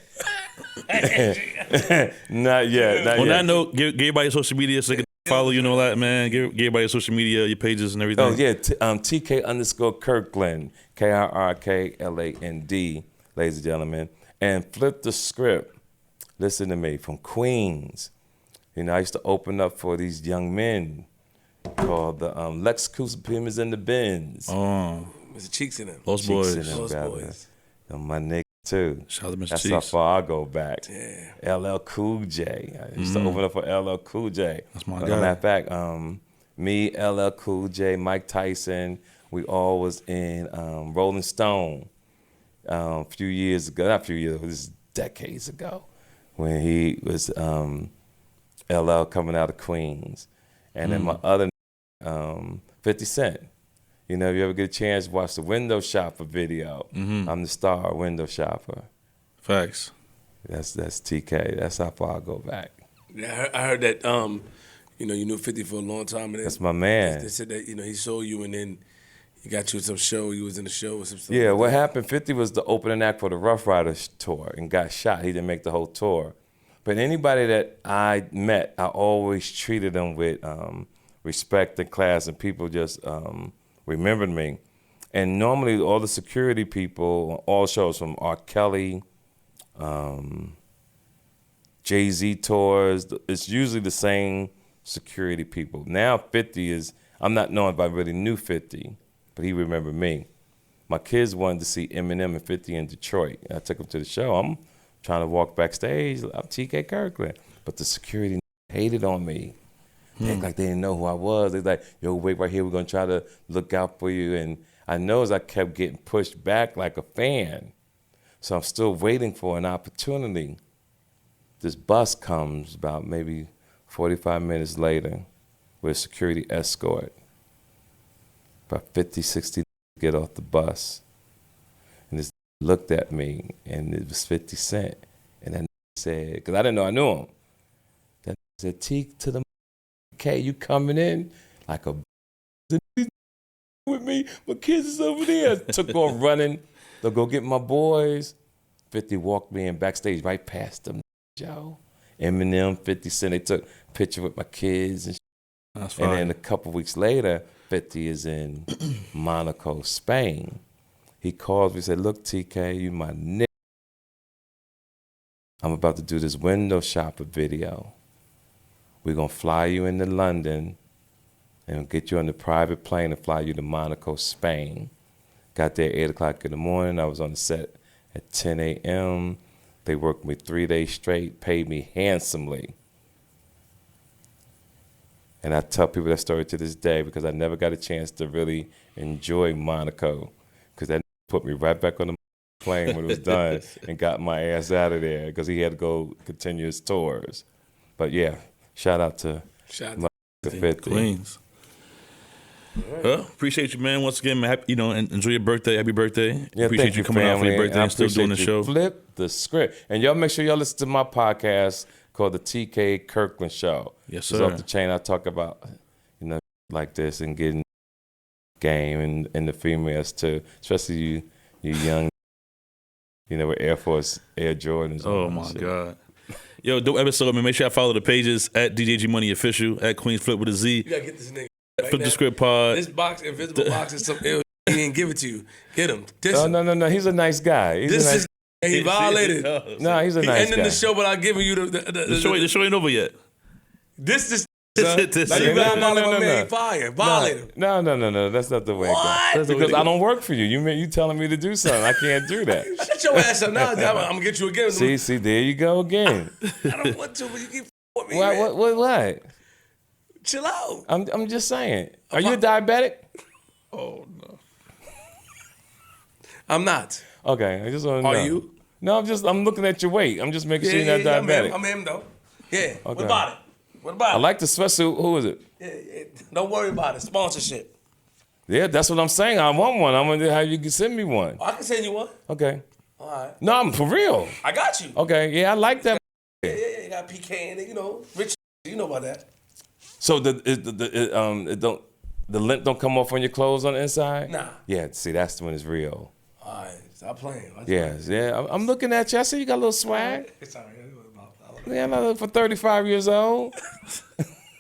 Not yet. On that note, give everybody your social media so they can follow you and all that, man. Give everybody your social media, your pages and everything. Oh yeah, TK_Kirkland, KIRKLAND, ladies and gentlemen, and flip the script. Listen to me, from Queens. You know, I used to open up for these young men called the Lex Pumas in the Benz. Oh, Mr. Cheeks in them. Lost Boys. Lost Boys. My nigga too. Shout out to Mr. That's Cheeks. how far I go back. Yeah. LL Cool J. I used to open up for LL Cool J. That's my Matter guy. of fact, me, LL Cool J, Mike Tyson, we all was in Rolling Stone a few years ago. Not a few years, this is decades ago, when he was LL coming out of Queens. And then my other 50 Cent. You know, if you ever get a chance to watch the Window Shopper video, I'm the star Window Shopper. Facts. That's TK. That's how far I go back. Yeah, I heard that. You knew 50 for a long time, and That's my man. They said that he saw you, and then he got you some show. You was in the show or some stuff. Yeah, like what that. happened? 50 was the opening act for the Rough Riders tour and got shot. He didn't make the whole tour. But anybody that I met, I always treated them with respect and class, and people just remembered me. And normally all the security people, all shows from R. Kelly, Jay-Z tours, it's usually the same security people. Now 50 is, I'm not knowing if I really knew 50, but he remembered me. My kids wanted to see Eminem and 50 in Detroit. I took them to the show. I'm trying to walk backstage. I'm T.K. Kirkland. But the security hated on me. They act like they didn't know who I was. They're like, yo, wait right here. We're going to try to look out for you. And I know as I kept getting pushed back like a fan. So I'm still waiting for an opportunity. This bus comes about maybe 45 minutes later with a security escort. About 50, 60 get off the bus. And this looked at me, and it was 50 Cent. And that said, because I didn't know I knew him. That said, T to the K, you coming in? Like a with me, my kids is over there. Took off running to go get my boys. 50 walked me in backstage right past them, Joe. Eminem, 50 Cent, they took a picture with my kids. And That's and fine. then a couple weeks later, 50 is in Monaco, Spain. He calls me and said, look, TK, you my nigga. I'm about to do this Window Shopper video. We're going to fly you into London and get you on the private plane and fly you to Monaco, Spain. Got there at 8 o'clock in the morning. I was on the set at 10 a.m. They worked me 3 days straight, paid me handsomely. And I tell people that story to this day because I never got a chance to really enjoy Monaco because that put me right back on the plane when it was done and got my ass out of there because he had to go continue his tours. But yeah, shout out to the 50. Queens. Well, appreciate you, man. Once again, man, happy, and enjoy your birthday. Happy birthday. Yeah, appreciate thank you coming out for your family. birthday and still doing the appreciate you. show. Flip the script. And y'all make sure y'all listen to my podcast called the T.K. Kirkland Show. Yes, It's sir. off the chain. I talk about, like this and getting game and the females too, especially you young, with Air Force Air Jordans. Oh, my God. Yo, dope episode, man. Make sure I follow the pages at DJG Money Official, at Queens Flip with a Z. You gotta get this nigga. Right Flip now. the Script Pod. This box, invisible box, is some ill. He didn't give it to you. Get him. No. He's a nice guy. This he violated. No, he's a He nice ended guy. the show without giving you The show ain't over yet. This is. This Like you is- violated no. my man fire. Violate him. No. That's not the way it goes. What? That's because I don't work for you. You telling me to do something. I can't do that. Shut your ass up now. I'm gonna get you again. See, there you go again. I don't want to, but you keep with me. What? Man. What? Chill out. I'm just saying. Are you a diabetic? Oh, no. I'm not. Okay, I just want to know. Are you? No, I'm looking at your weight. I'm just making sure you're not diabetic. I'm him though. Yeah. What Okay. about it? What about I it? like the sweatsuit. Who is it? Yeah. Don't worry about it. Sponsorship. Yeah, that's what I'm saying. I want one. I'm gonna have you send me one. I can send you one. Okay. All right. No, I'm for real. I got you. Okay, yeah, I like that. Yeah. You got PK in it, rich. You know about that. So the lint don't come off on your clothes on the inside? Nah. Yeah, see, that's when it's real. All right, stop playing. Yeah. I'm looking at you. I see you got a little swag. It's all right. Yeah, I look for 35 years old.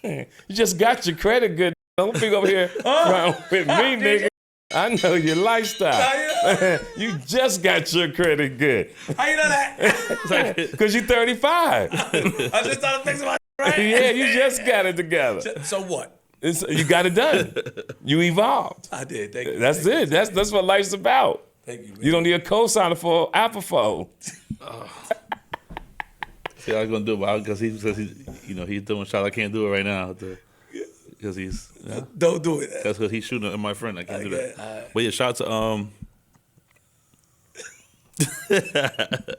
You just got your credit good. Don't be over here around with me, nigga. I know your lifestyle. You just got your credit good. How you know that? Because you're 35. I just started fixing my right. Yeah, you just got it together. So what? You got it done. You evolved. I did. Thank you. That's it. That's what life's about. Thank you. Man. You don't need a co-signer for Apple phone. See, I was gonna do it because he's doing shots. I can't do it right now because he's. Don't do it. That's because he's shooting at my friend. I can't do that. Right. But yeah, shout out to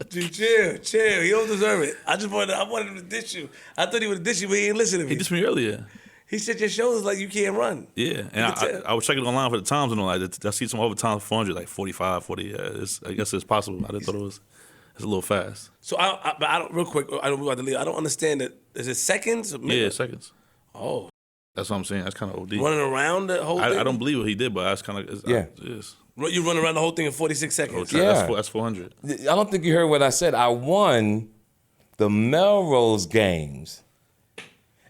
Dude, chill. He don't deserve it. I wanted him to dish you. I thought he would dish you, but he ain't listen to me. He dissed me earlier. He said your shoulders like you can't run. Yeah, and I was checking online for the times and all. I see some overtime 400, like 45, 40. Yeah, I guess it's possible. I just thought it's a little fast. So but I don't. Real quick, I don't understand it. Is it seconds? Or minutes? Yeah, seconds. Oh, that's what I'm saying. That's kind of OD. running around the whole thing. I don't believe what he did, but that's kind of Yeah. You run around the whole thing in 46 seconds. Yeah. That's 400. I don't think you heard what I said. I won the Melrose Games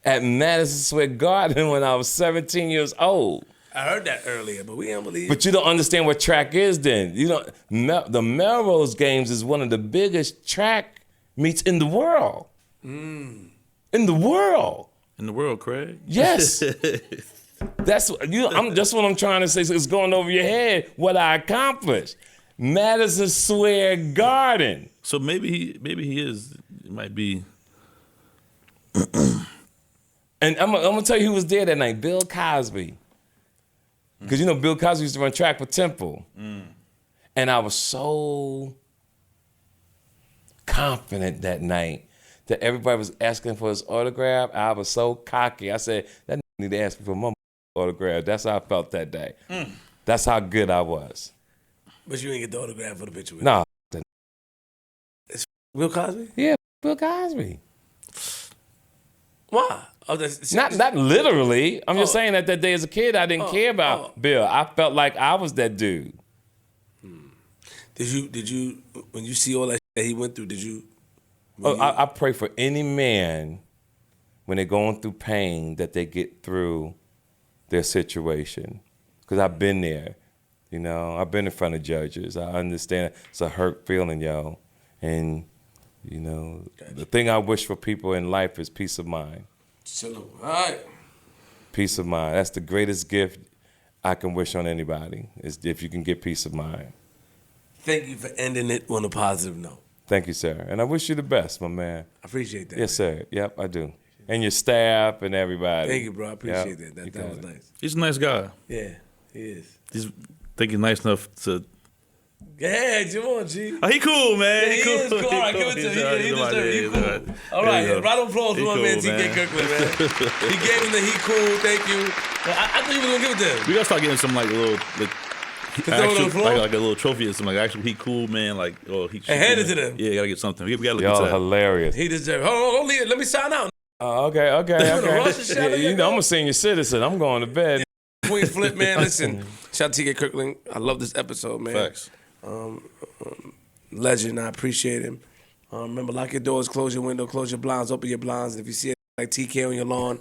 at Madison Square Garden when I was 17 years old. I heard that earlier, but we don't believe. But you don't understand what track is then. The Melrose Games is one of the biggest track meets in the world. In the world. In the world, Craig. Yes. That's what I'm trying to say. So it's going over your head what I accomplished. Madison Square Garden. So maybe he is. It might be. And I'm gonna tell you who was there that night. Bill Cosby. Because Bill Cosby used to run track for Temple. And I was so confident that night that everybody was asking for his autograph. I was so cocky. I said, that need to ask me for my autograph. That's how I felt that day. That's how good I was. But you ain't get the autograph for the picture with Nah. It's Bill Cosby? Yeah, Bill Cosby. Why? Not literally. I'm just saying that day as a kid, I didn't care about Bill. I felt like I was that dude. Did you when you see all that he went through, did you? I pray for any man when they're going through pain that they get through their situation. Because I've been there. I've been in front of judges. I understand it's a hurt feeling, yo. And, the thing I wish for people in life is peace of mind. All right. Peace of mind. That's the greatest gift I can wish on anybody, is if you can get peace of mind. Thank you for ending it on a positive note. Thank you, sir. And I wish you the best, my man. I appreciate that. Yes, sir. Yep, I do. And your staff and everybody. Thank you, bro. I appreciate that. That was nice. He's a nice guy. Yeah, he is. He's thinking nice enough to. Yeah, come on, G. Oh, he cool, man. Yeah, he is cool. All right, give it to him. He deserves it. He cool. All right, round of applause for my man, T.K Kirkland, man. He gave him the he cool. Thank you. I thought you were gonna give it to him. We gotta start getting some like a little trophy or something. Like actually, he cool, man. Like he. And hand it to them. Yeah, gotta get something. We gotta look Y'all into that. hilarious. He deserves. Hold on, let me sign out. Okay. I'm a senior citizen. I'm going to bed. Queen Flip, man. Listen, shout out to T.K Kirkland. I love this episode, man. Facts. Legend. I appreciate him. Remember, lock your doors, close your window, close your blinds, open your blinds. And if you see it like TK on your lawn,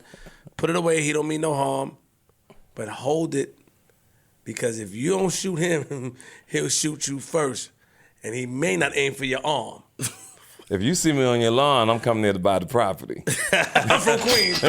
put it away. He don't mean no harm, but hold it, because if you don't shoot him, he'll shoot you first, and he may not aim for your arm. If you see me on your lawn, I'm coming there to buy the property. I'm from Queens.